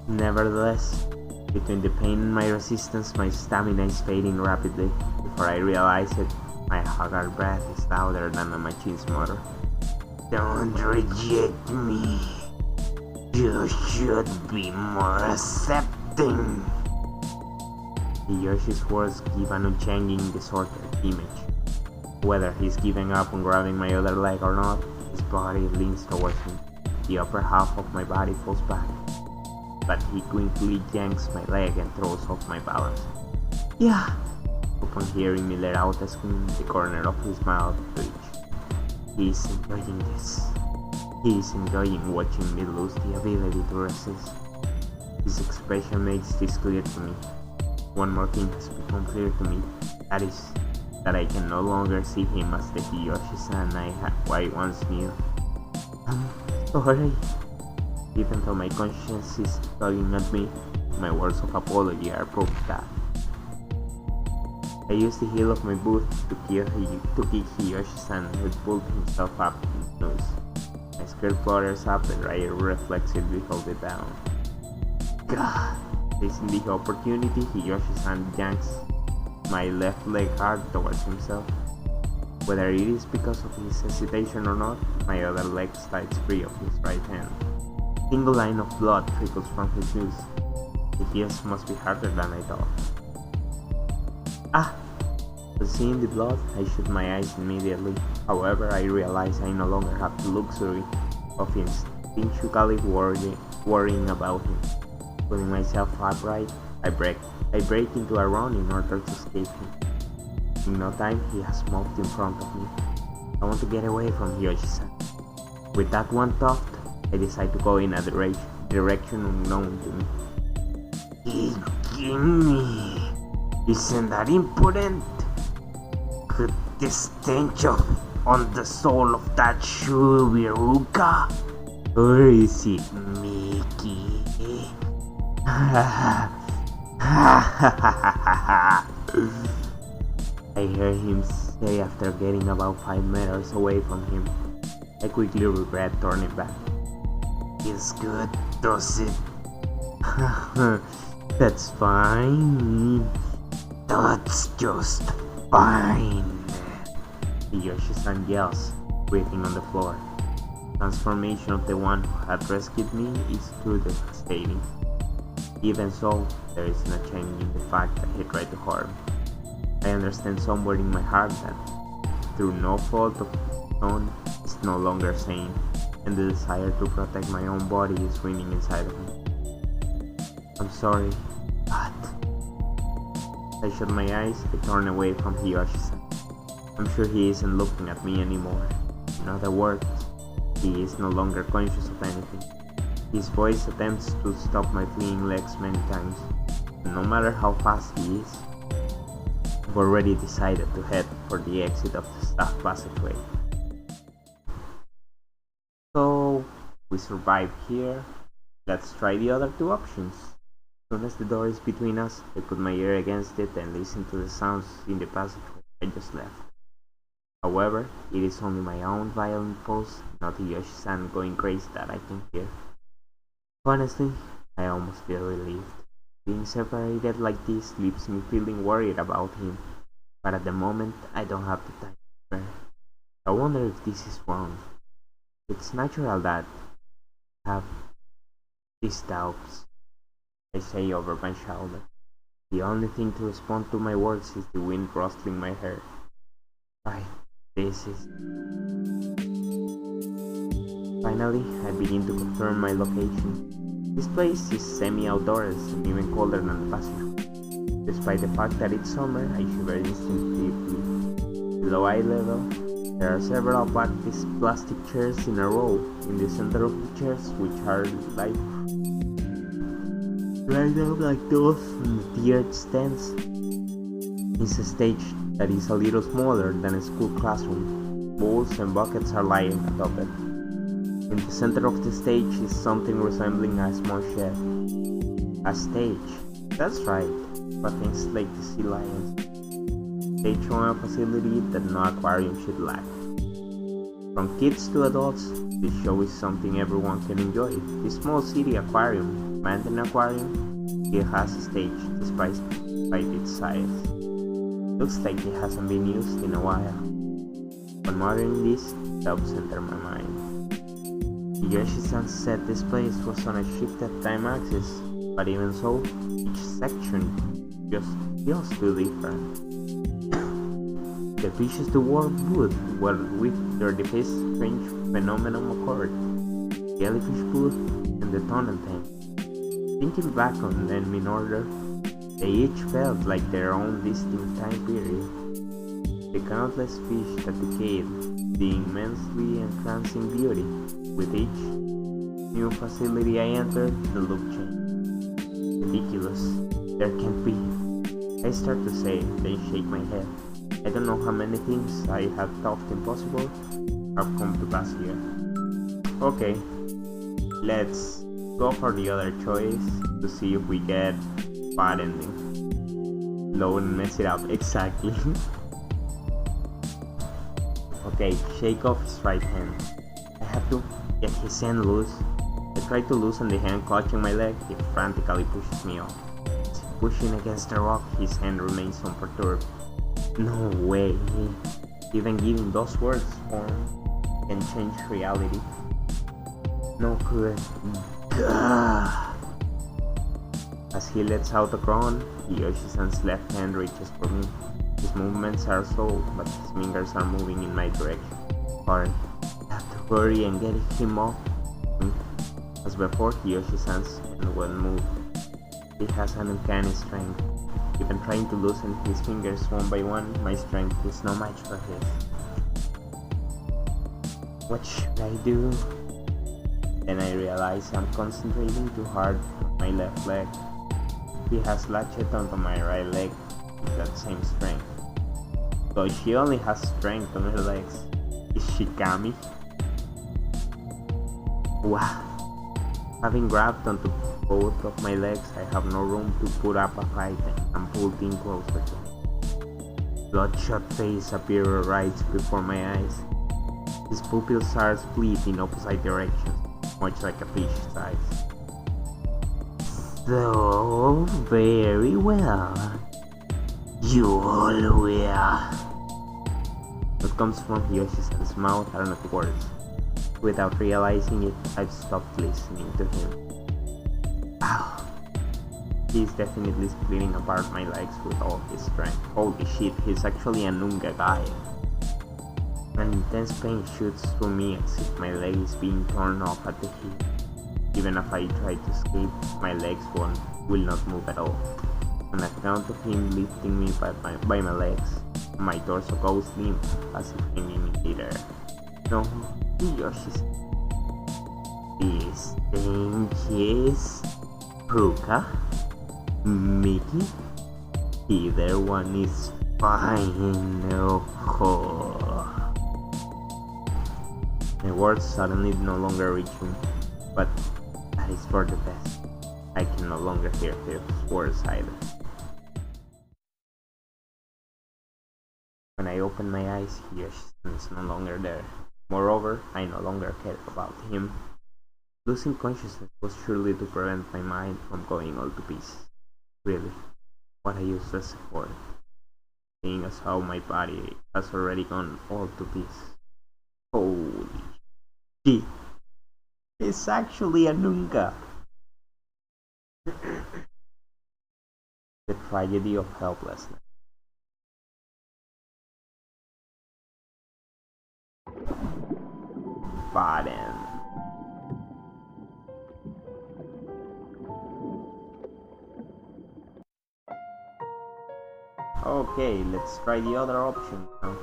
S1: Nevertheless, between the pain and my resistance, my stamina is fading rapidly. Before I realize it, my haggard breath is louder than a machine's motor. Don't reject me. You should be more accepting. Yoshi's words give an unchanging, distorted image. Whether he's giving up on grabbing my other leg or not, his body leans towards me. The upper half of my body falls back, but he quickly yanks my leg and throws off my balance. Yeah! Upon hearing me let out a scream, the corner of his mouth twitched. He's enjoying this. He's enjoying watching me lose the ability to resist. His expression makes this clear to me. One more thing has become clear to me. That is, that I can no longer see him as the Hiyoshi-san I once knew. I'm sorry. Even though my conscience is tugging at me, my words of apology are proof that. I used the heel of my boot to kick Hiyoshi-san, who pulled himself up in his nose. My skirt flutters up and I reflexively hold it down. God! Facing the opportunity, Hiyoshi-san yanks my left leg hard towards himself. Whether it is because of his hesitation or not, my other leg slides free of his right hand. A single line of blood trickles from his nose. The heels must be harder than I thought. Ah! But seeing the blood, I shut my eyes immediately. However, I realize I no longer have the luxury of instinctually worrying about him. Pulling myself upright, I break into a run in order to escape him. In no time, he has moved in front of me. I want to get away from Hiyoshi-san. With that one thought, I decide to go in a direction unknown to me. Gimme! Isn't that important? Could the stench on the soul of that shoe be Ruka? Or is it Mickey? I hear him say after getting about 5 meters away from him. I quickly regret turning back. It's good, does it? That's fine. That's just fine. Hiyoshi-san yells, breathing on the floor. The transformation of the one who had rescued me is too devastating. Even so, there is no change in the fact that he tried to harm. I understand somewhere in my heart that, through no fault of his own, is no longer sane, and the desire to protect my own body is winning inside of me. I'm sorry, but... I shut my eyes, I turn away from Hiyoshi-san. I'm sure he isn't looking at me anymore. In other words, he is no longer conscious of anything. His voice attempts to stop my fleeing legs many times, and no matter how fast he is, I've already decided to head for the exit of the staff passageway. So, we survived here. Let's try the other two options. As soon as the door is between us, I put my ear against it and listen to the sounds in the passageway I just left. However, it is only my own violent pulse, not Hiyoshi-san going crazy, that I can hear. Honestly, I almost feel relieved. Being separated like this leaves me feeling worried about him, but at the moment I don't have the time to spare. I wonder if this is wrong. It's natural that I have these doubts, I say over my shoulder. The only thing to respond to my words is the wind rustling my hair. Right, this is... Finally, I begin to confirm my location. This place is semi-outdoors and even colder than the passageway. Despite the fact that it's summer, I shiver instinctively. Below eye level, there are several plastic chairs in a row. In the center of the chairs, which are lined up like those in the theater stands, is a stage that is a little smaller than a school classroom. Bowls and buckets are lying atop it. In the center of the stage is something resembling a small shed. A stage, that's right, for things like the sea lions. Stage on a facility that no aquarium should lack. From kids to adults, this show is something everyone can enjoy. The small city aquarium, Manten Aquarium, it has a stage despite its size. Looks like it hasn't been used in a while. When modeling this, doubts enter my mind. Yoshi-san said this place was on a shifted time axis, but even so, each section just feels too different. The fishes the world would, were with their defaced strange phenomenon occurred. Jellyfish food and the tunnel tank. Thinking back on them in order, they each felt like their own distinct time period. The countless fish that decayed, the immensely entrancing beauty. With each new facility I entered, the look changed. Ridiculous. There can't be. I start to say, then shake my head. I don't know how many things I had thought impossible have come to pass here. Okay, let's go for the other choice to see if we get bad ending. Low and mess it up, exactly. Okay, shake off his right hand. I have to get his hand loose. I try to loosen the hand clutching my leg. He frantically pushes me off. As if pushing against a rock, his hand remains unperturbed. No way. Even giving those words form can change reality. No good. Gah. As he lets out a groan, Yoshi-san's left hand reaches for me. His movements are slow, but his fingers are moving in my direction. Hurry. I have to hurry and get him off me. As before, Yoshi-san's hand won't move. He has an uncanny strength. Even trying to loosen his fingers one by one, my strength is no match for his. What should I do? Then I realize I'm concentrating too hard on my left leg. He has latched onto my right leg with that same strength. So she only has strength on her legs. Is she Kami? Wow. Having grabbed onto both of my legs, I have no room to put up a fight and pulled in closer to him. Bloodshot face appears right before my eyes. His pupils are split in opposite directions, much like a fish's eyes. So very well. You all will. What comes from Yoshi-san's mouth are not words. Without realizing it, I've stopped listening to him. Ow. He's definitely splitting apart my legs with all his strength. Holy shit, he's actually a Nunga guy. An intense pain shoots through me as if my leg is being torn off at the hip. Even if I try to escape, my legs will not move at all. On account of him lifting me by my legs, my torso goes limp as if hanging in midair. No, Yoshi. This thing is Ruka, Mickey. Either one is fine. Oh. My words suddenly no longer reach me, but that is for the best. I can no longer hear his words either. When I open my eyes, Yoshi is no longer there. Moreover, I no longer care about him. Losing consciousness was surely to prevent my mind from going all to pieces. Really, what a useless effort, seeing as how my body has already gone all to pieces. Holy shit, it's actually a Nunga! The tragedy of helplessness. Pardon. Okay, let's try the other option now.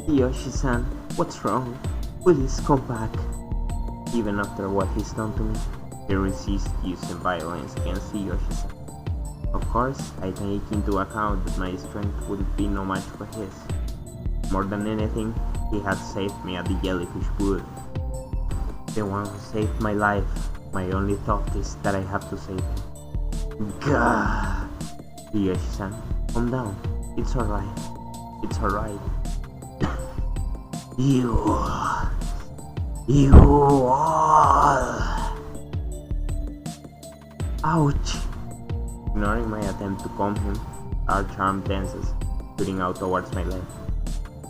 S1: Yoshi-san, what's wrong? Please come back. Even after what he's done to me, he resists using violence against Yoshi-san. Of course, I take into account that my strength would be no match for his. More than anything, he had saved me at the jellyfish wood. The one who saved my life. My only thought is that I have to save him. Gah! Yoshi-san, calm down. It's alright. It's alright. You all. Ouch! Ignoring my attempt to calm him, our charm dances, shooting out towards my leg.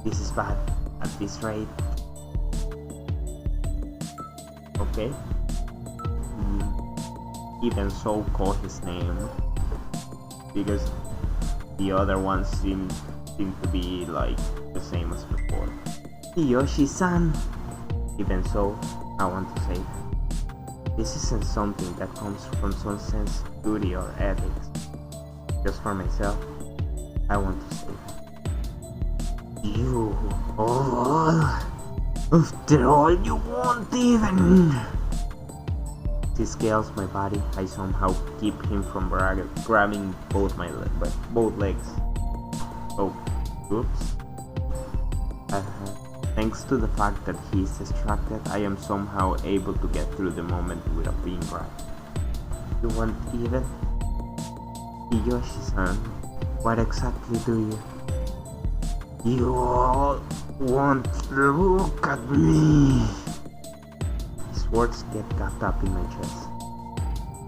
S1: This is bad. At this rate. Okay. Even so, call his name because the other ones seem to be like the same as before. Yoshi-san. Even so, I want to say this isn't something that comes from some sense of duty or ethics. Just for myself, I want to say you all. After all, you won't even. He scales my body. I somehow keep him from grabbing both legs. Oh, oops. Thanks to the fact that he is distracted, I am somehow able to get through the moment without being grabbed. You won't even? Yoshi-san, what exactly do you? You all won't look at me. His words get caught up in my chest.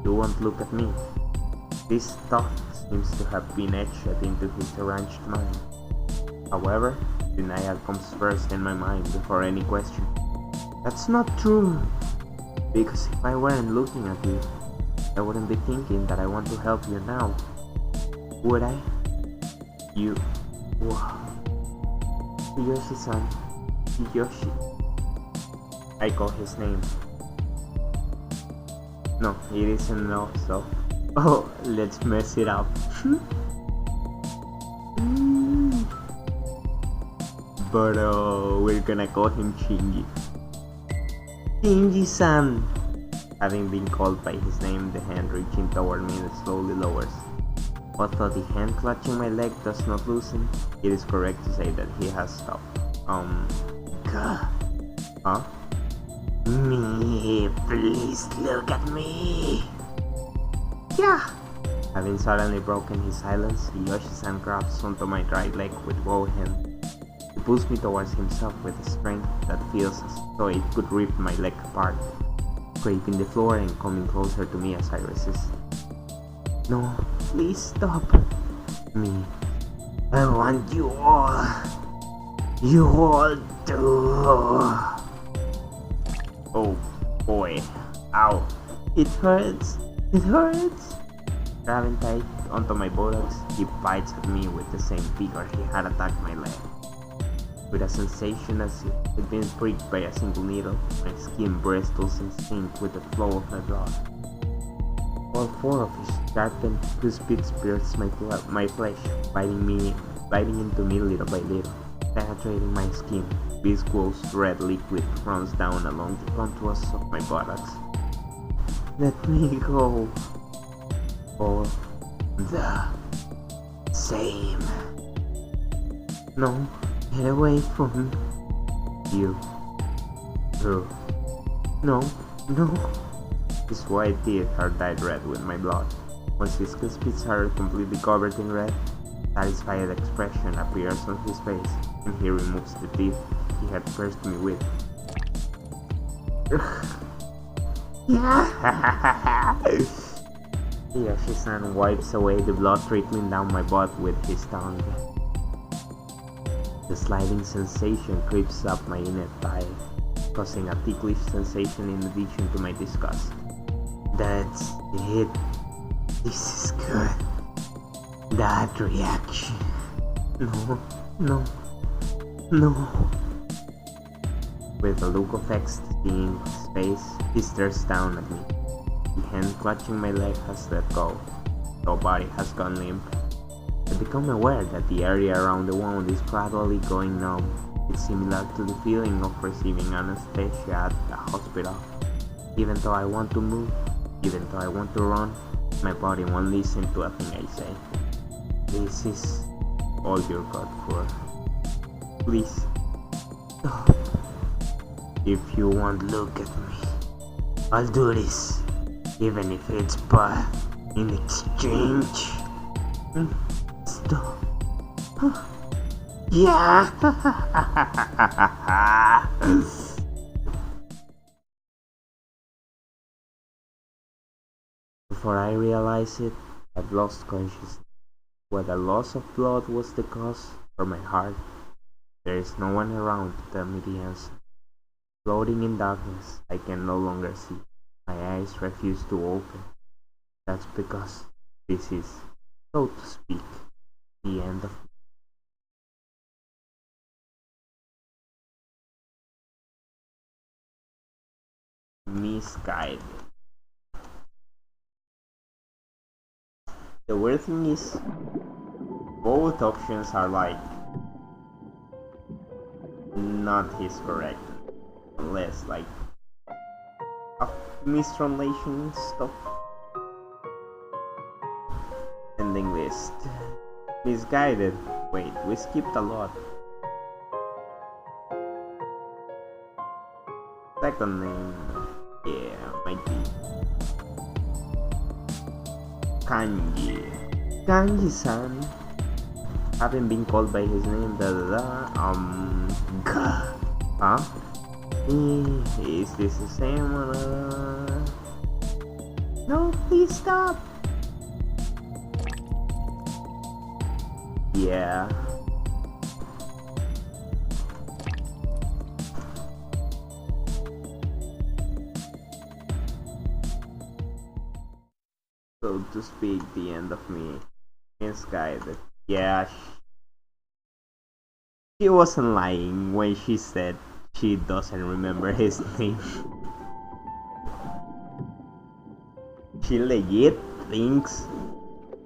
S1: You won't look at me. This thought seems to have been etched into his deranged mind. However, denial comes first in my mind before any question. That's not true. Because if I weren't looking at you, I wouldn't be thinking that I want to help you now. Would I? You... Wow. Yoshi-san. Yoshi. I call his name. No, it isn't enough, so... Oh, let's mess it up. But we're gonna call him Shinji. Shinji-san! Having been called by his name, the hand reaching toward me slowly lowers. Although the hand clutching my leg does not loosen, it is correct to say that he has stopped. Huh? Me, please look at me! Yeah! Having suddenly broken his silence, Yoshi-san grabs onto my right leg with both hands. He pulls me towards himself with a strength that feels as though it could rip my leg apart, scraping the floor and coming closer to me as I resist. No, please stop me. I want you all. You all to. Oh boy. Ow. It hurts. It hurts. Grabbing tight onto my buttocks, he bites at me with the same vigor he had attacked my leg. With a sensation as if it had been pricked by a single needle, my skin bristles in sync with the flow of my blood. All four of his sharpened toothpicks pierce my flesh, biting into me little by little, penetrating my skin. Viscous red liquid runs down along the contours of my buttocks. Let me go. All the same. No, get away from you. No. His white teeth are dyed red with my blood. Once his cuspids are completely covered in red, a satisfied expression appears on his face, and he removes the teeth he had pierced me with. Yoshi-san wipes away the blood trickling down my butt with his tongue. The sliding sensation creeps up my inner thigh, causing a ticklish sensation in addition to my disgust. That's it. This is good. That reaction. No. With a look of ecstasy in his face, he stares down at me. The hand clutching my leg has let go. The body has gone limp. I become aware that the area around the wound is gradually going numb. It's similar to the feeling of receiving anesthesia at the hospital. Even though I want to move, even though I want to run, my body won't listen to a thing I say. This is all you're good for. Please. If you won't look at me, I'll do this, even if it's but in exchange. Stop. Yeah. Before I realized it, I'd lost consciousness. Whether loss of blood was the cause or my heart, there is no one around to tell me the answer. Floating in darkness, I can no longer see. My eyes refuse to open. That's because this is, so to speak, the end of misguided. The weird thing is, both options are like not his correct, unless like a mistranslation stuff. Ending list. Misguided. Wait, we skipped a lot. Second name. Yeah, might be Kanji. Kanji-san. Having been called by his name, huh? Is this the same one? No, please stop. Yeah. So to speak, the end of me. Misguided. Yeah, she wasn't lying when she said she doesn't remember his name. She legit thinks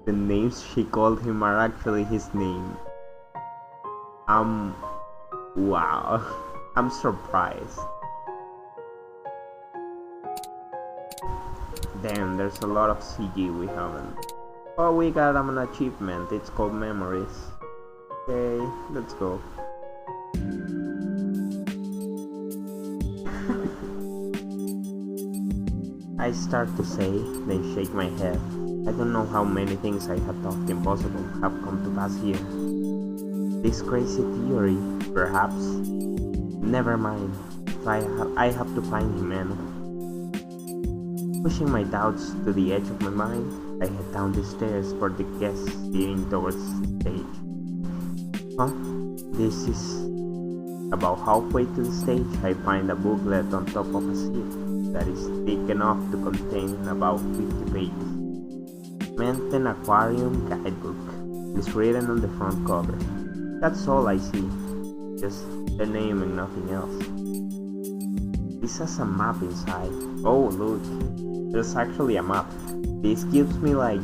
S1: the names she called him are actually his name. Wow. I'm surprised. Damn, there's a lot of CG we haven't. Oh, we got an achievement. It's called Memories. Okay, let's go. I start to say, then shake my head. I don't know how many things I had thought impossible have come to pass here. This crazy theory, perhaps. Never mind. I have to find Himeno. Pushing my doubts to the edge of my mind, I head down the stairs for the guests leading towards the stage. Huh? This is... About halfway to the stage, I find a booklet on top of a seat that is thick enough to contain about 50 pages. Manten Aquarium guidebook is written on the front cover. That's all I see, just the name and nothing else. This has a map inside. Oh look, there's actually a map. This gives me like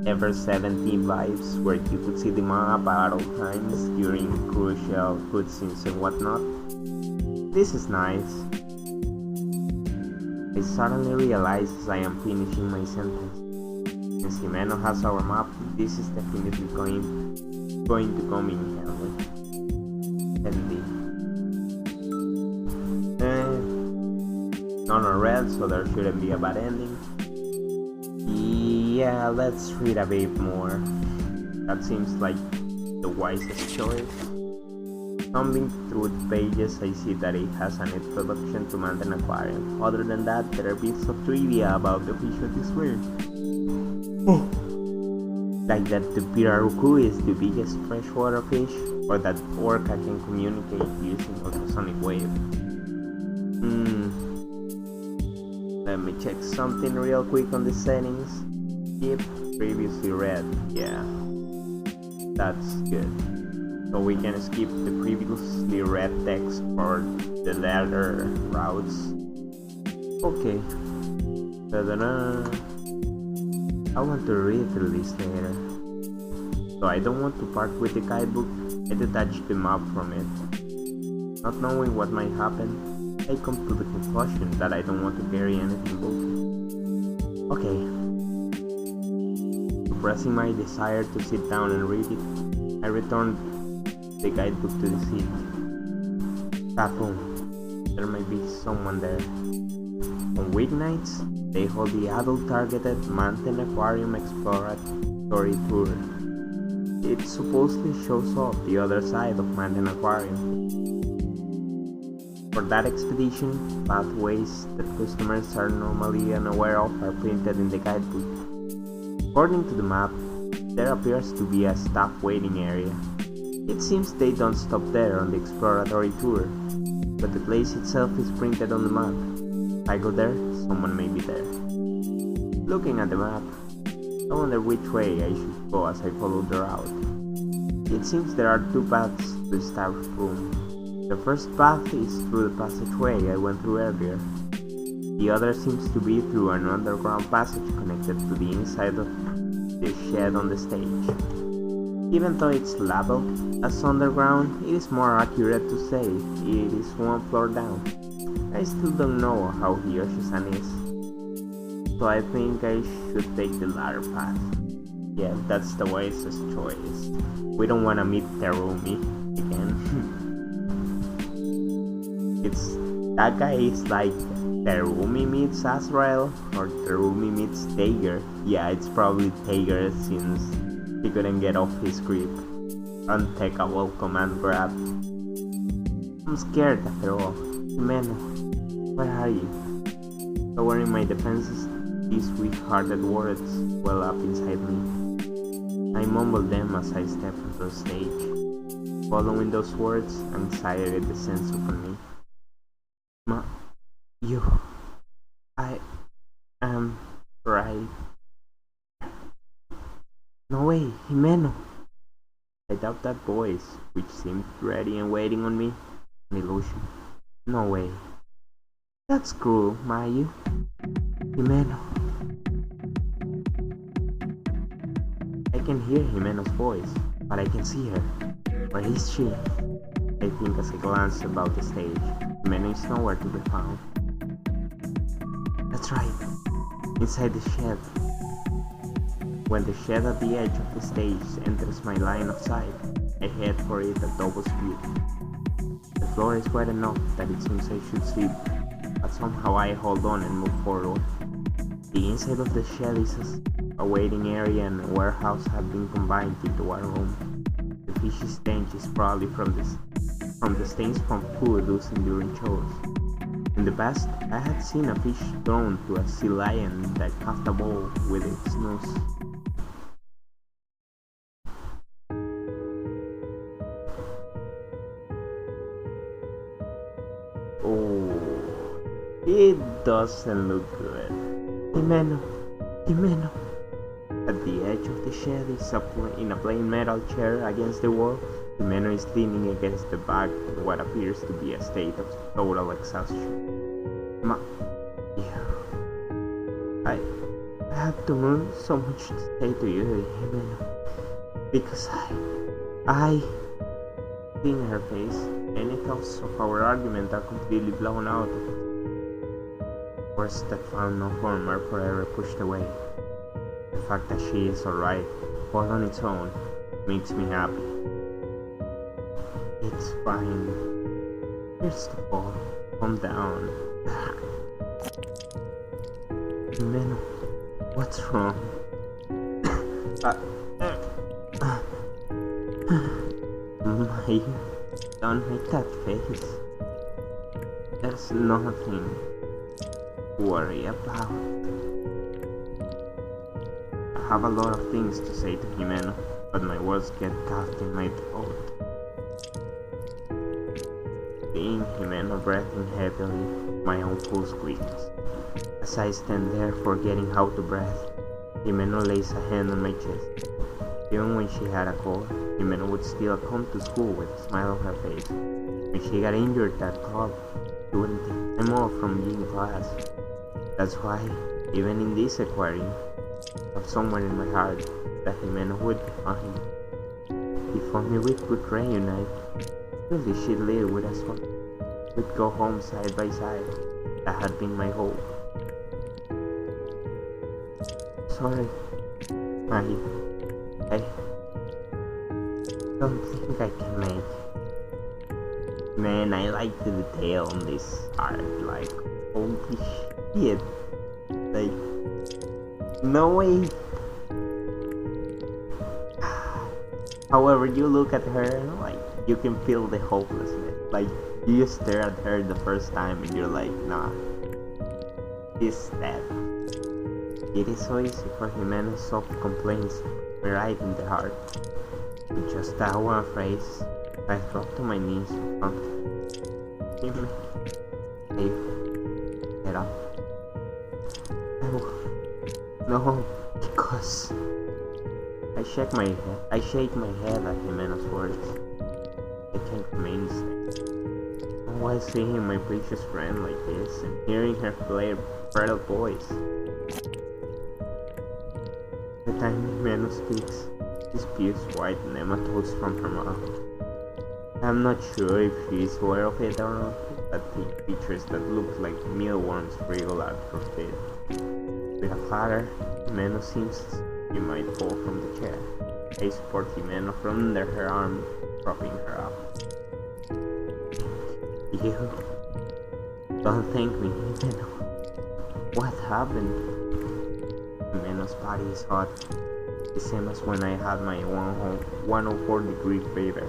S1: Ever 17 vibes, where you could see the map at all times during crucial cutscenes and whatnot. This is nice. I suddenly realize as I am finishing my sentence. Since Himeno has our map, this is definitely going to come in handy. None are red, so there shouldn't be a bad ending. Yeah, let's read a bit more. That seems like the wisest choice. Thumbing through the pages, I see that it has an introduction to Manten Aquarium. Other than that, there are bits of trivia about the fish of this world. Like that the pirarucu is the biggest freshwater fish, or that orca can communicate using ultrasonic wave. Let me check something real quick on the settings. Skip previously read. Yeah, that's good. So we can skip the previously read text for the latter routes. Okay. I want to read through this later. So I don't want to part with the guidebook. I detached the map from it. Not knowing what might happen, I come to the conclusion that I don't want to carry anything bulky. Okay. Suppressing my desire to sit down and read it, I returned the guidebook to the seat. That room. There may be someone there. On weeknights, they hold the adult-targeted Manten Aquarium exploratory tour. It supposedly shows off the other side of Manten Aquarium. For that expedition, pathways that customers are normally unaware of are printed in the guidebook. According to the map, there appears to be a staff waiting area. It seems they don't stop there on the exploratory tour, but the place itself is printed on the map. If I go there, someone may be there. Looking at the map, I wonder which way I should go as I follow the route. It seems there are two paths to the staff room. The first path is through the passageway I went through earlier. The other seems to be through an underground passage connected to the inside of the shed on the stage. Even though it's labeled as underground, it is more accurate to say it is one floor down. I still don't know how Hiyoshi-san is, so I think I should take the latter path. Yeah, that's the wisest choice. We don't wanna meet Terumi again. That guy is like Terumi meets Azrael or Terumi meets Tager. Yeah, it's probably Tager since he couldn't get off his grip. Untechable command grab. I'm scared after all. Himeno, where are you? Lowering my defenses, these weak-hearted words well up inside me. I mumble them as I step onto the stage. Following those words, anxiety descends upon me. I am right. No way, Himeno! I doubt that voice, which seemed ready and waiting on me. An illusion. No way. That's cruel, Mayu. Himeno. I can hear Himeno's voice, but I can see her. Where is she? I think as I glance about the stage. Himeno is nowhere to be found. That's right. Inside the shed. When the shed at the edge of the stage enters my line of sight, I head for it at double speed. The floor is wet enough that it seems I should slip, but somehow I hold on and move forward. The inside of the shed is a waiting area and a warehouse have been combined into one room. The fishy stench is probably from the stains from food used during shows. In the past, I had seen a fish thrown to a sea lion that caught a ball with its nose. Oh, it doesn't look good. Himeno. At the edge of the shed is in a plain metal chair against the wall. Himeno is leaning against the back in what appears to be a state of total exhaustion. I have to move so much to say to you, Himeno, because I seeing her face, any thoughts of our argument are completely blown out of it. Words that found no form are forever pushed away. The fact that she is alright, all on its own, makes me happy. It's fine. First of all, calm down. Himeno, what's wrong? Mayu, don't make that face. There's nothing to worry about. I have a lot of things to say to Himeno, but my words get caught in my throat. Seeing Himeno breathing heavily, my own pulse quickens. As I stand there forgetting how to breathe, Himeno lays a hand on my chest. Even when she had a cold, Himeno would still come to school with a smile on her face. When she got injured at club, she wouldn't take time off from being in class. That's why, even in this aquarium, I have someone in my heart that Himeno would be fine. If only we could reunite, surely she'd live with us one. We'd go home side by side. That had been my hope. Sorry, Mayu. I don't think I can make Man, I like the detail on this art. Like, holy shit. Like, no way. However, you look at her, like, you can feel the hopelessness. Like, you stare at her the first time and you're like, nah, she's dead. It is so easy for Himeno's soft complaints to be right in the heart. With just that one phrase, I dropped to my knees in front of him. Hey, get up. No, because I shake my head at Himeno's words. I can't remain still. While seeing my precious friend like this and hearing her frail voice. The time Himeno speaks, she spews white nematodes from her mouth. I'm not sure if she is aware of it or not, but the creatures that look like mealworms wriggle out her feet. With a clatter, Himeno seems she might fall from the chair. I support Himeno from under her arm, propping her up. You don't thank me, Himeno. What happened? Himeno's body is hot, the same as when I had my 104-degree fever.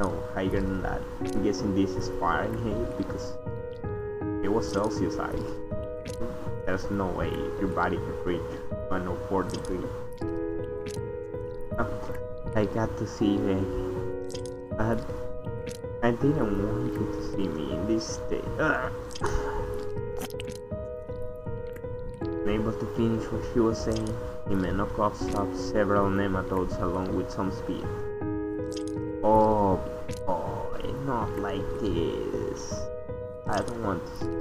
S1: No, higher than that. I'm guessing this is Fahrenheit because it was Celsius high. There's no way your body can reach 104 degrees. I got to see you again, but I didn't want you to see me in this state. Unable to finish what she was saying, Himeno coughs up several nematodes along with some speed. Oh boy, not like this. I don't want to see.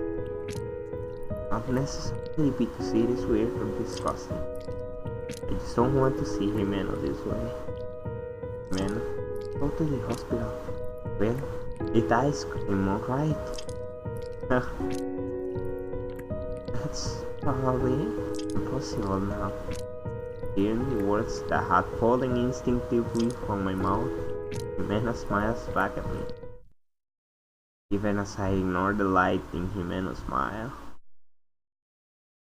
S1: Not necessarily because it is weird or disgusting. I just don't want to see Himeno this way. Himeno, go to the hospital. Well, it ice cream, alright? That's probably impossible now. Hearing the words that had fallen instinctively from my mouth, Himeno smiles back at me. Even as I ignore the light in Himeno's smile,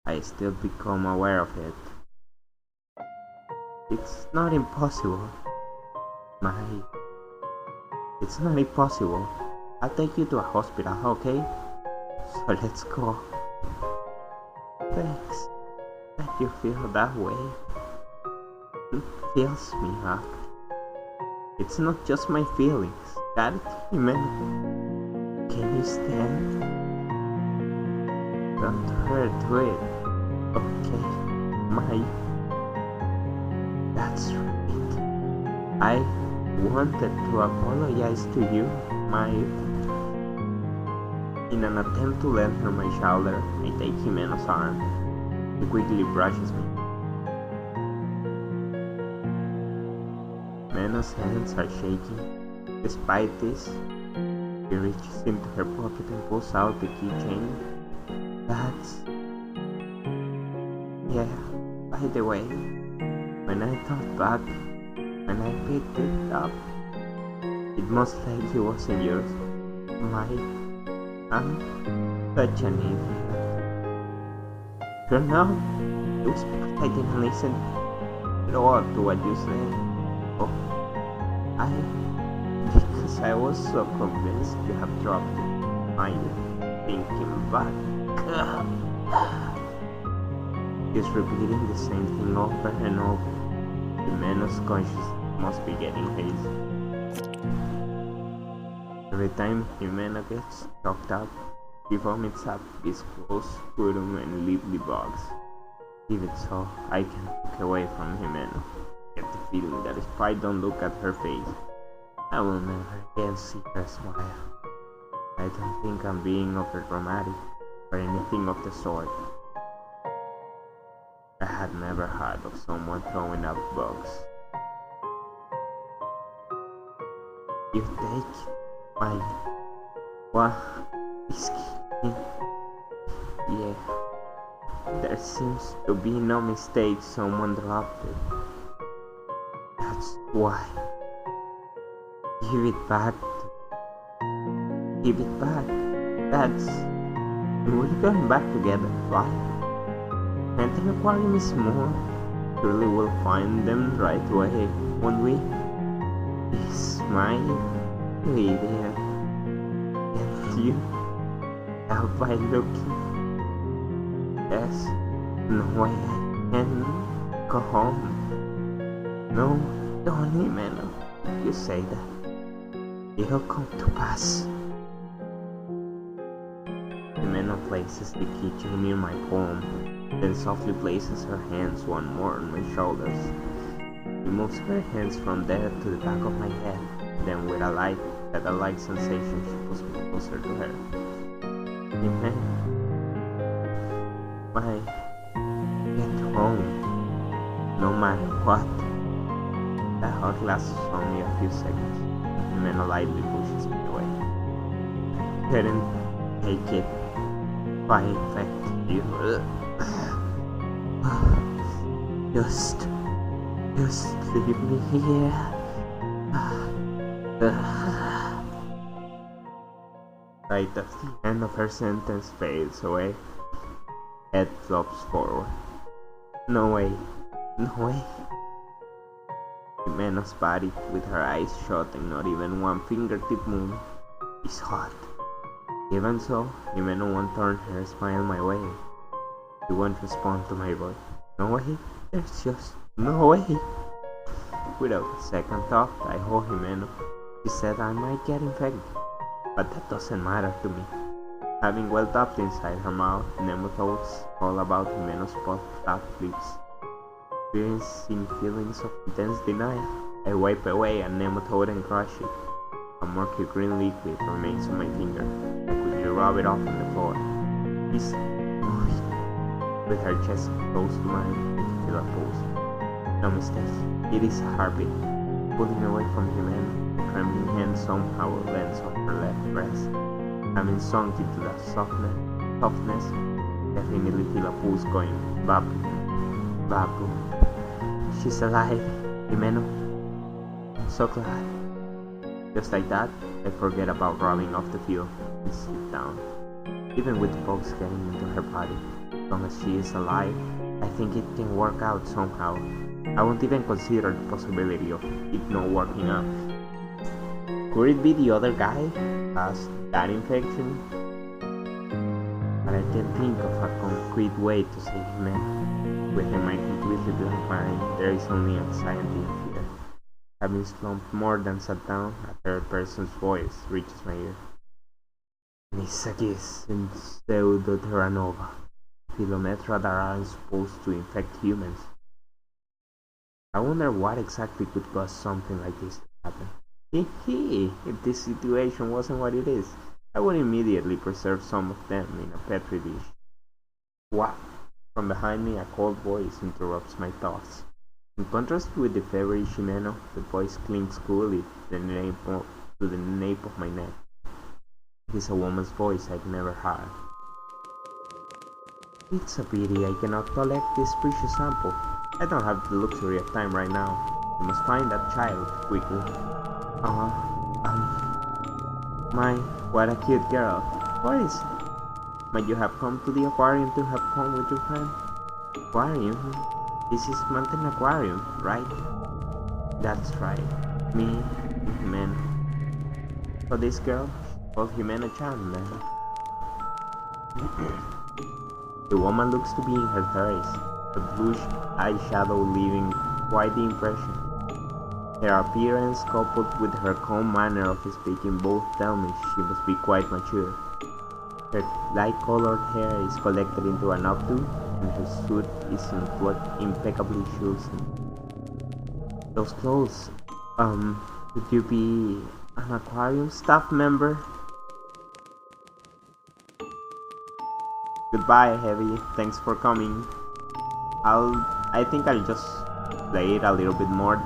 S1: I still become aware of it. It's not impossible. It's not impossible. I'll take you to a hospital, okay? So let's go. Thanks that you feel that way. It fills me up. It's not just my feelings. Got it, Himeno? Can you stand? Don't hurt to it. Okay, that's right. I wanted to apologize to you, In an attempt to lend her my shoulder, I take Himeno's arm. He quickly brushes me. Himeno's hands are shaking. Despite this, he reaches into her pocket and pulls out the keychain. Yeah, by the way, when I thought back, when I picked it up, it most likely wasn't yours. I'm such an idiot. Sure now, it was because I didn't listen at all to what you said. Oh, because I was so convinced you have dropped it. I'm thinking back. He's repeating the same thing over and over. Himeno's consciousness must be getting hazy. Every time Himeno gets choked up, he vomits up viscose, sputum, and lively bugs. Even so, I can look away from Himeno. Get the feeling that if I don't look at her face, I will never again see her smile. I don't think I'm being overdramatic or anything of the sort. I had never heard of someone throwing up bugs. You take my whiskey. Yeah, there seems to be no mistake, someone dropped it. That's why. Give it back to me. Give it back. That's... We're going back together. Why? Manten Aquarium is more. Surely we'll find them right away, won't we? Is my idea. And you help by looking. Yes. No way I can go home. No, don't, Himeno. You say that. It'll come to pass. Himeno places the keychain near my palm, then softly places her hands one more on my shoulders. She moves her hands from there to the back of my head, then with a light sensation she pulls me closer to her. Himeno, why get home, no matter what. That hug lasts only a few seconds, and Himeno lightly pushes me away. Couldn't take it. Why infect you? Just leave me here. Right as the end of her sentence fades away, head flops forward. No way, no way. Himeno's body, with her eyes shut and not even one fingertip moving, is hot. Even so, Himeno won't turn her smile my way. She won't respond to my voice. No way, there's just no way. Without a second thought, I hold Himeno. She said I might get infected, but that doesn't matter to me. Having welled up inside her mouth, nematodes all about Himeno's puffed lips. Experiencing feelings of intense denial, I wipe away a nematode and crush it. A murky green liquid remains on my finger. I quickly rub it off on the floor. She's moving. With her chest close to mine, I can feel a pulse. No mistake, it is a heartbeat. Pulling away from Himeno, the trembling hand somehow lands on her left breast. Having sunk into the softness, definitely feel a pulse going bap, bap. She's alive, Himeno. I'm so glad. Just like that, I forget about rubbing off the field and sit down. Even with the bugs getting into her body, as long as she is alive, I think it can work out somehow. I won't even consider the possibility of it not working out. Could it be the other guy has that infection? But I can't think of a concrete way to save Himeno. Within my completely blank mind, there is only anxiety and fear. Having slumped more than sat down, a third person's voice reaches my ear. Misakis and Pseudoterranova, Philometra that aren't supposed to infect humans. I wonder what exactly could cause something like this to happen. If this situation wasn't what it is, I would immediately preserve some of them in a petri dish. What? From behind me, a cold voice interrupts my thoughts. In contrast with the feverish Himeno, the voice clings coolly to the nape of my neck. It is a woman's voice I've never heard. It's a pity I cannot collect this precious sample. I don't have the luxury of time right now. I must find that child quickly. My, what a cute girl. What is it? Might you have come to the aquarium to have fun with your friend? Aquarium? This is Manten Aquarium, right? That's right. Me and Himeno. So this girl, she's called Himeno-chan then. The woman looks to be in her 30s, the bluish eyeshadow leaving quite the impression. Her appearance coupled with her calm manner of speaking both tell me she must be quite mature. Her light-colored hair is collected into an updo, and her suit is impeccably chosen. Those clothes, could you be an aquarium staff member? Goodbye, Heavy. Thanks for coming. I think I'll just play it a little bit more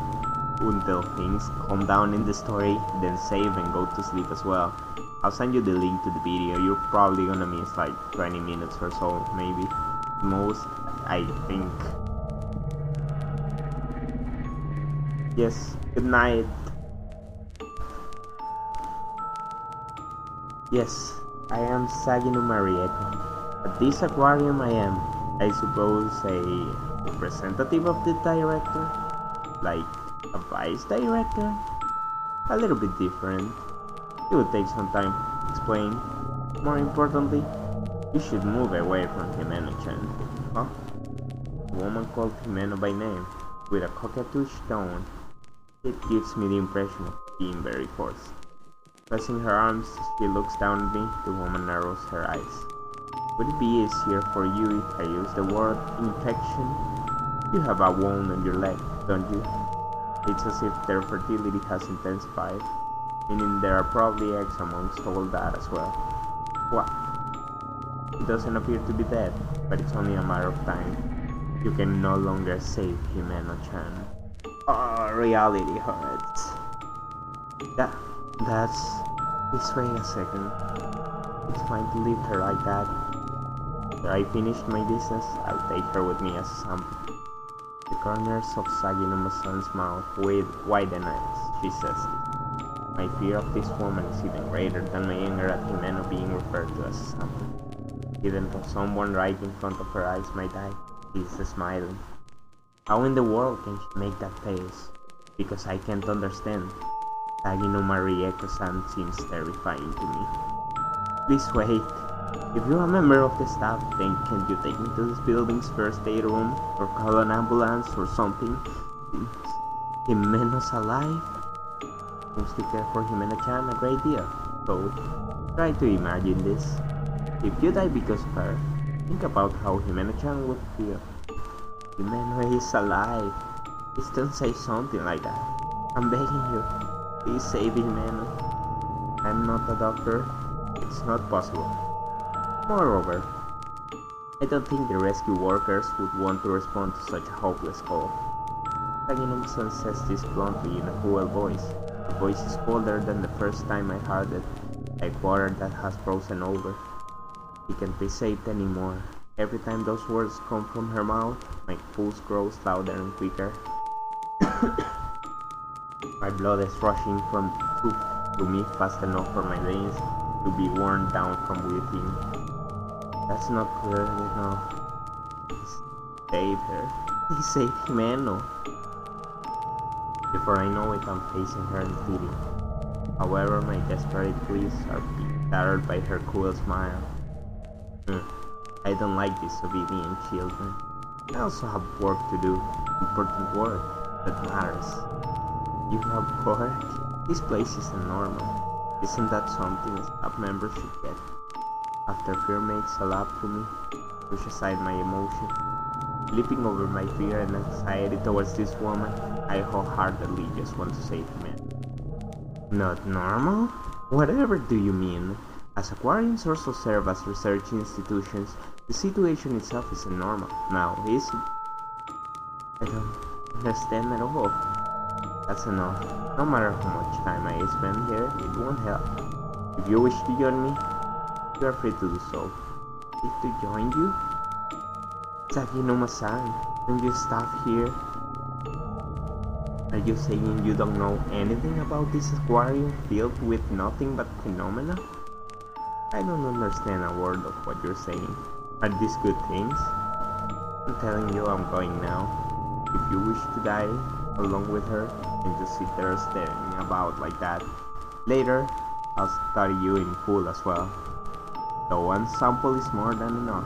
S1: until things calm down in the story, then save and go to sleep as well. I'll send you the link to the video. You're probably gonna miss like 20 minutes or so, maybe. Most, I think. Yes, good night. Yes, I am Sagino Marieko. At this aquarium I am, I suppose, a representative of the director? Like a vice director? A little bit different. It would take some time to explain. More importantly, you should move away from Himeno-chan. Huh? A woman called Himeno by name, with a coquettish tone. It gives me the impression of being very forced. Pressing her arms, she looks down at me. The woman narrows her eyes. Would it be easier for you if I use the word infection? You have a wound on your leg, don't you? It's as if their fertility has intensified, meaning there are probably eggs amongst all that as well. What? It doesn't appear to be dead, but it's only a matter of time. You can no longer save Himeno-chan. Oh, reality hurts. That's... Just wait a second. It's fine to leave her like that. After I finished my business, I'll take her with me as a sample. The corners of Sagino-san's mouth widen as she says this. My fear of this woman is even greater than my anger at Himeno being referred to as a sample. Even though someone right in front of her eyes might die, she is smiling. How in the world can she make that face? Because I can't understand. Sagino Marieko-san seems terrifying to me. Please wait. If you're a member of the staff, then can you take me to this building's first aid room? Or call an ambulance or something? Himeno's alive? Seems to care for Himeno-chan a great deal. So, try to imagine this. If you die because of her, think about how Himeno-chan would feel. Himeno is alive. Please don't say something like that. I'm begging you. Please save Himeno. I'm not a doctor. It's not possible. Moreover, I don't think the rescue workers would want to respond to such a hopeless call. Sagino-san says this bluntly in a cruel voice. The voice is colder than the first time I heard it, like water that has frozen over. She can't be saved anymore. Every time those words come from her mouth, my pulse grows louder and quicker. My blood is rushing through me fast enough for my veins to be worn down from within. That's not good enough. Save her. Please save Himeno. Before I know it, I'm facing her and pleading. However, my desperate pleas are being shattered by her cruel smile. I don't like disobedient children. I also have work to do. Important work that matters. You have work? This place isn't normal. Isn't that something a staff member should get? After fear makes a lap to me, push aside my emotion. Leaping over my fear and anxiety towards this woman, I wholeheartedly just want to save Himeno. Not normal? Whatever do you mean? As aquariums also serve as research institutions, the situation itself isn't normal. Now, is it? I don't understand at all. That's enough. No matter how much time I spend here, it won't help. If you wish to join me, you are free to do so. Free to join you? Sagino-san, don't you stop here? Are you saying you don't know anything about this aquarium filled with nothing but phenomena? I don't understand a word of what you're saying. Are these good things? I'm telling you I'm going now. If you wish to die along with her and just sit there staring about like that, later I'll study you in full as well. The one sample is more than enough.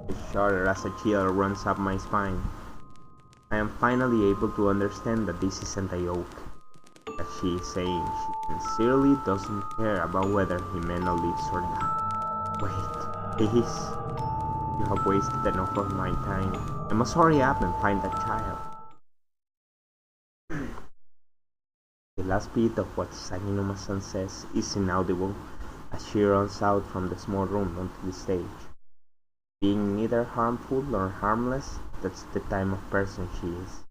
S1: I shudder as a chill runs up my spine. I am finally able to understand that this isn't a joke. That she is saying she sincerely doesn't care about whether Himeno lives or not. Wait, please. You have wasted enough of my time. I must hurry up and find that child. The last bit of what Sagino-san says is inaudible as she runs out from the small room onto the stage. Being neither harmful nor harmless, that's the type of person she is.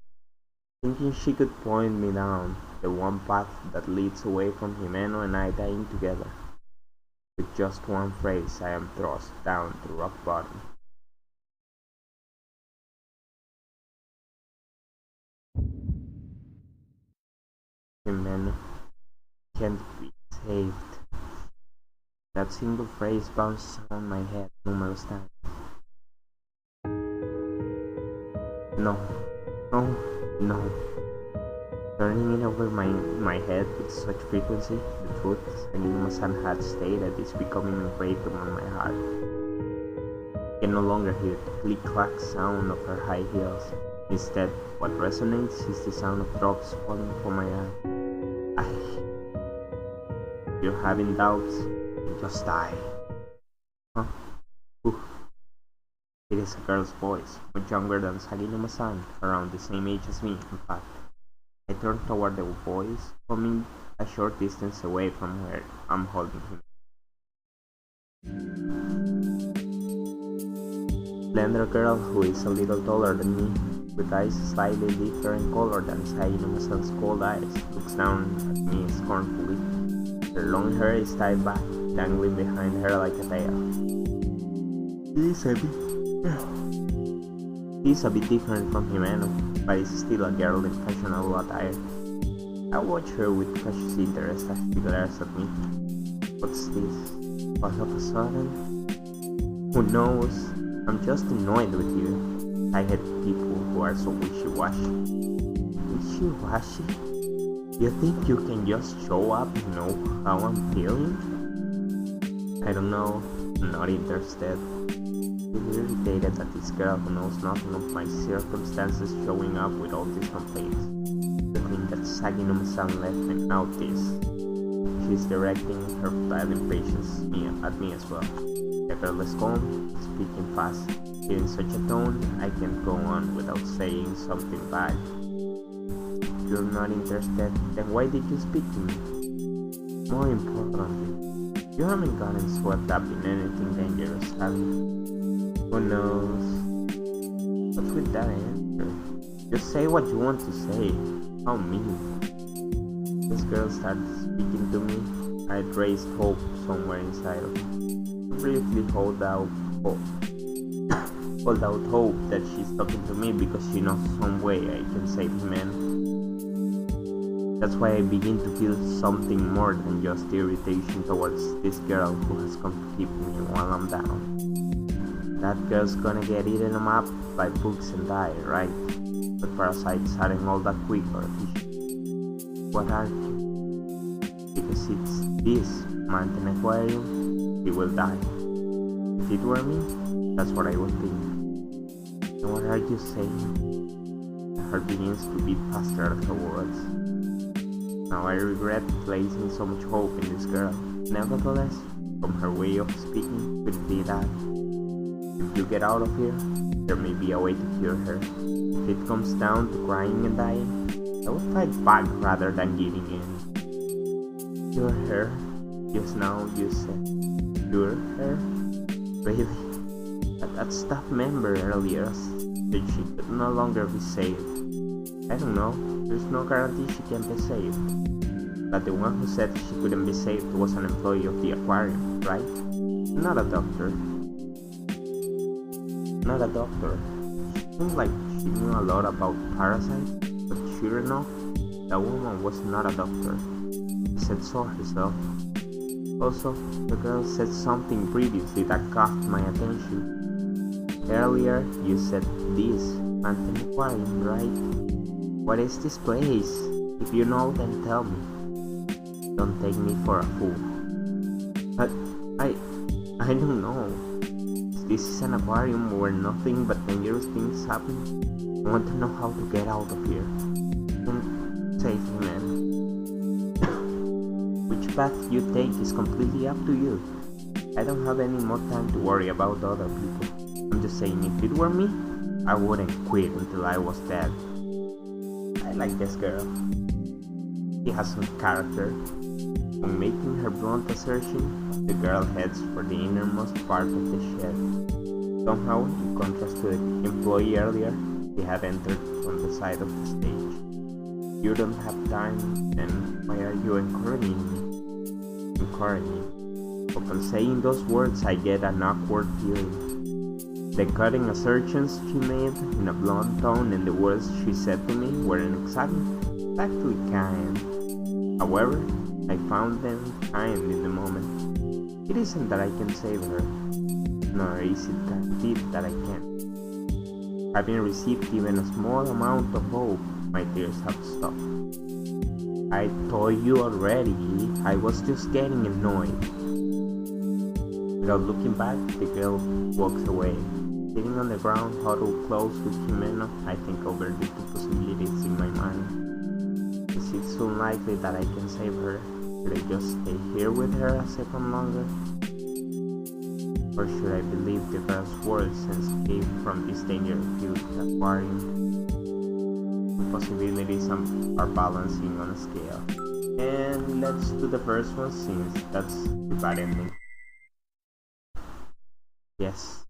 S1: Thinking she could point me down the one path that leads away from Himeno and I dying together. With just one phrase I am thrust down to rock bottom. Himeno can't be saved. That single phrase bounces around my head numerous times. No, no, no. Turning it over my head with such frequency, the truth Sagino-san had stated is becoming engraved on my heart. I can no longer hear the click-clack sound of her high heels. Instead, what resonates is the sound of drops falling from my eye. If you're having doubts, just die. Huh? Ooh. It is a girl's voice, much younger than Sagino-san, around the same age as me, in fact. I turned toward the voice, coming a short distance away from where I'm holding him. Slender girl who is a little taller than me, with eyes slightly different color than Sagino-san's cold eyes, looks down at me scornfully. Her long hair is tied back, dangling behind her like a tail. She's a bit different from Himeno, but is still a girl in fashionable attire. I watch her with cautious interest as she glares at me. What's this? All of a sudden? Who knows? I'm just annoyed with you. I hate people who are so wishy-washy. Wishy-washy? You think you can just show up and know how I'm feeling? I don't know. I'm not interested. I'm irritated at this girl who knows nothing of my circumstances showing up with all these complaints. The thing that Sagino-san left me notice. She's directing her vile impatience at me as well. The girl is calm, speaking fast. In such a tone, I can't go on without saying something bad. If you're not interested, then why did you speak to me? More importantly, you haven't gotten swept up in anything dangerous, have you? Who knows? What's with that answer? Just say what you want to say. How mean. This girl started speaking to me. I'd raised hope somewhere inside of me. I briefly hold out hope that she's talking to me because she knows some way I can save Himeno. That's why I begin to feel something more than just irritation towards this girl who has come to keep me while I'm down. That girl's gonna get eaten up by bugs and die, right? But parasites aren't all that quick or efficient. What are you? Because it's this Manten Aquarium, he will die. If it were me, that's what I would think. And what are you saying? My heart begins to beat faster at her words. Now I regret placing so much hope in this girl. Nevertheless, from her way of speaking, could it be that if you get out of here, there may be a way to cure her. If it comes down to crying and dying, I will fight back rather than giving in. Cure her? Just now you said cure her? Really? That staff member earlier said she could no longer be saved. I don't know, there's no guarantee she can be saved. But the one who said she couldn't be saved was an employee of the aquarium, right? Not a doctor. Not a doctor. She seemed like she knew a lot about parasites, but sure enough, the woman was not a doctor. She said so herself. Also, the girl said something previously that caught my attention. Earlier, you said this Manten Aquarium, right? What is this place? If you know, then tell me. Don't take me for a fool. But I don't know. This is an aquarium where nothing but dangerous things happen. I want to know how to get out of here. Don't save me, man. Which path you take is completely up to you. I don't have any more time to worry about other people. I'm just saying, if it were me, I wouldn't quit until I was dead. I like this girl. She has some character. When making her blunt assertion, the girl heads for the innermost part of the shed. Somehow, in contrast to the employee earlier, she had entered from the side of the stage. You don't have time, then why are you encouraging me? Encouraging. Upon saying those words, I get an awkward feeling. The cutting assertions she made in a blunt tone and the words she said to me weren't exactly kind. However, I found them kind in the moment. It isn't that I can save her, nor is it guaranteed that I can. Having received even a small amount of hope, my tears have stopped. I told you already, I was just getting annoyed. Without looking back, the girl walks away. Sitting on the ground, huddled close with Himeno, I think over the two possibilities in my mind. Is it so unlikely that I can save her? Should I just stay here with her a second longer? Or should I believe the girl's words and escape from this dangerous aquarium? The possibilities are balancing on a scale. And let's do the first one since that's the bad ending. Yes,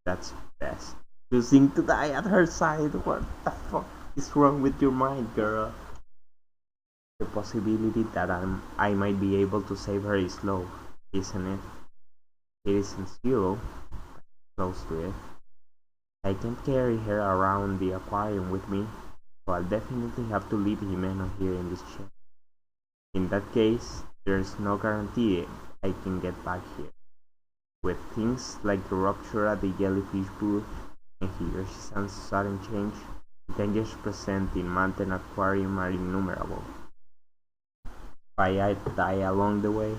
S1: that's best. Choosing to die at her side. What the fuck is wrong with your mind, girl? The possibility that I might be able to save her is low, isn't it? It isn't zero, but close to it. I can't carry her around the aquarium with me, so I'll definitely have to leave Himeno here in this chair. In that case, there's no guarantee I can get back here. With things like the rupture at the jellyfish booth and Hiroshi's sudden change, the dangers present in Manten Aquarium are innumerable. If I die along the way,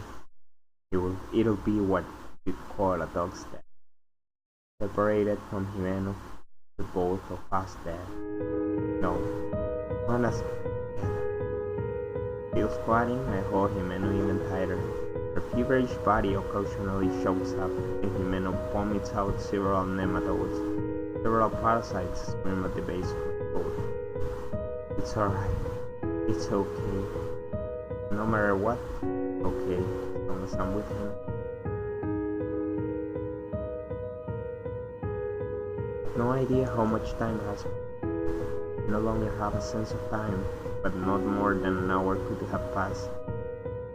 S1: it'll be what you'd call a dog's death. Separated from Himeno, the both of us dead. No, one as still squatting, I hold Himeno even tighter. Her feverish body occasionally shows up, and Himeno vomits out several nematodes. Several parasites swim at the base of my throat. It's alright. It's okay. No matter what, okay, as long as I'm with him. No idea how much time has passed. I no longer have a sense of time, but not more than an hour could have passed.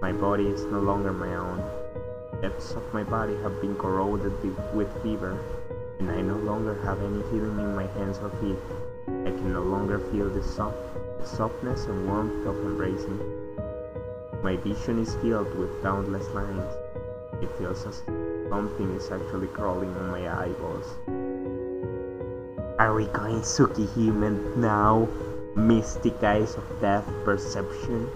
S1: My body is no longer my own. Depths of my body have been corroded with fever, and I no longer have any feeling in my hands or feet. I can no longer feel the softness and warmth of embracing. My vision is filled with countless lines. It feels as if something is actually crawling on my eyeballs. Are we going Tsukihime now? Mystic eyes of death perception?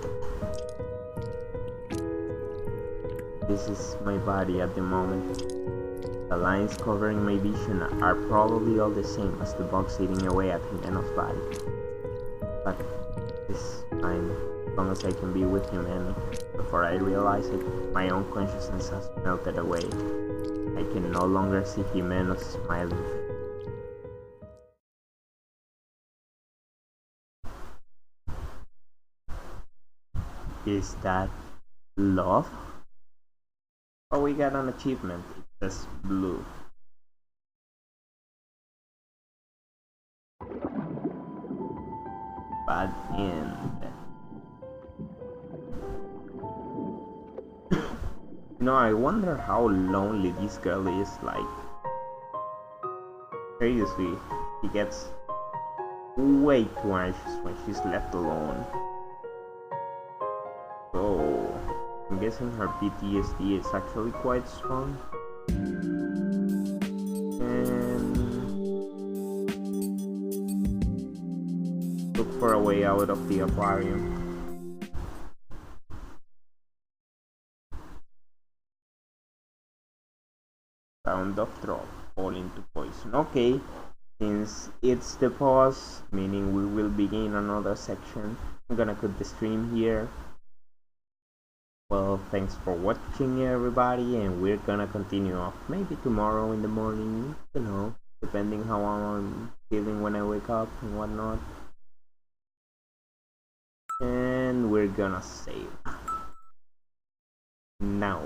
S1: This is my body at the moment. The lines covering my vision are probably all the same as the bugs eating away at Himeno's body. But it's fine, as long as I can be with Himeno. Before I realize it, my own consciousness has melted away. I can no longer see Himeno's smiling face. Is that love? Oh, we got an achievement. It says blue. Bad end. No, I wonder how lonely this girl is. Like, seriously, she gets way too anxious when she's left alone. So, I'm guessing her PTSD is actually quite strong. And look for a way out of the aquarium. Sound of drop, fall into poison. Okay, since it's the pause, meaning we will begin another section, I'm gonna cut the stream here. Well, thanks for watching everybody, and we're gonna continue off maybe tomorrow in the morning, you know, depending how I'm feeling when I wake up and whatnot. And we're gonna save now.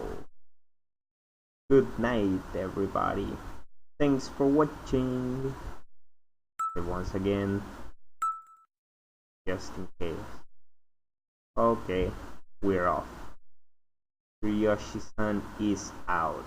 S1: Good night everybody, thanks for watching. And once again, just in case. Okay, we're off. Ryoshi-san is out.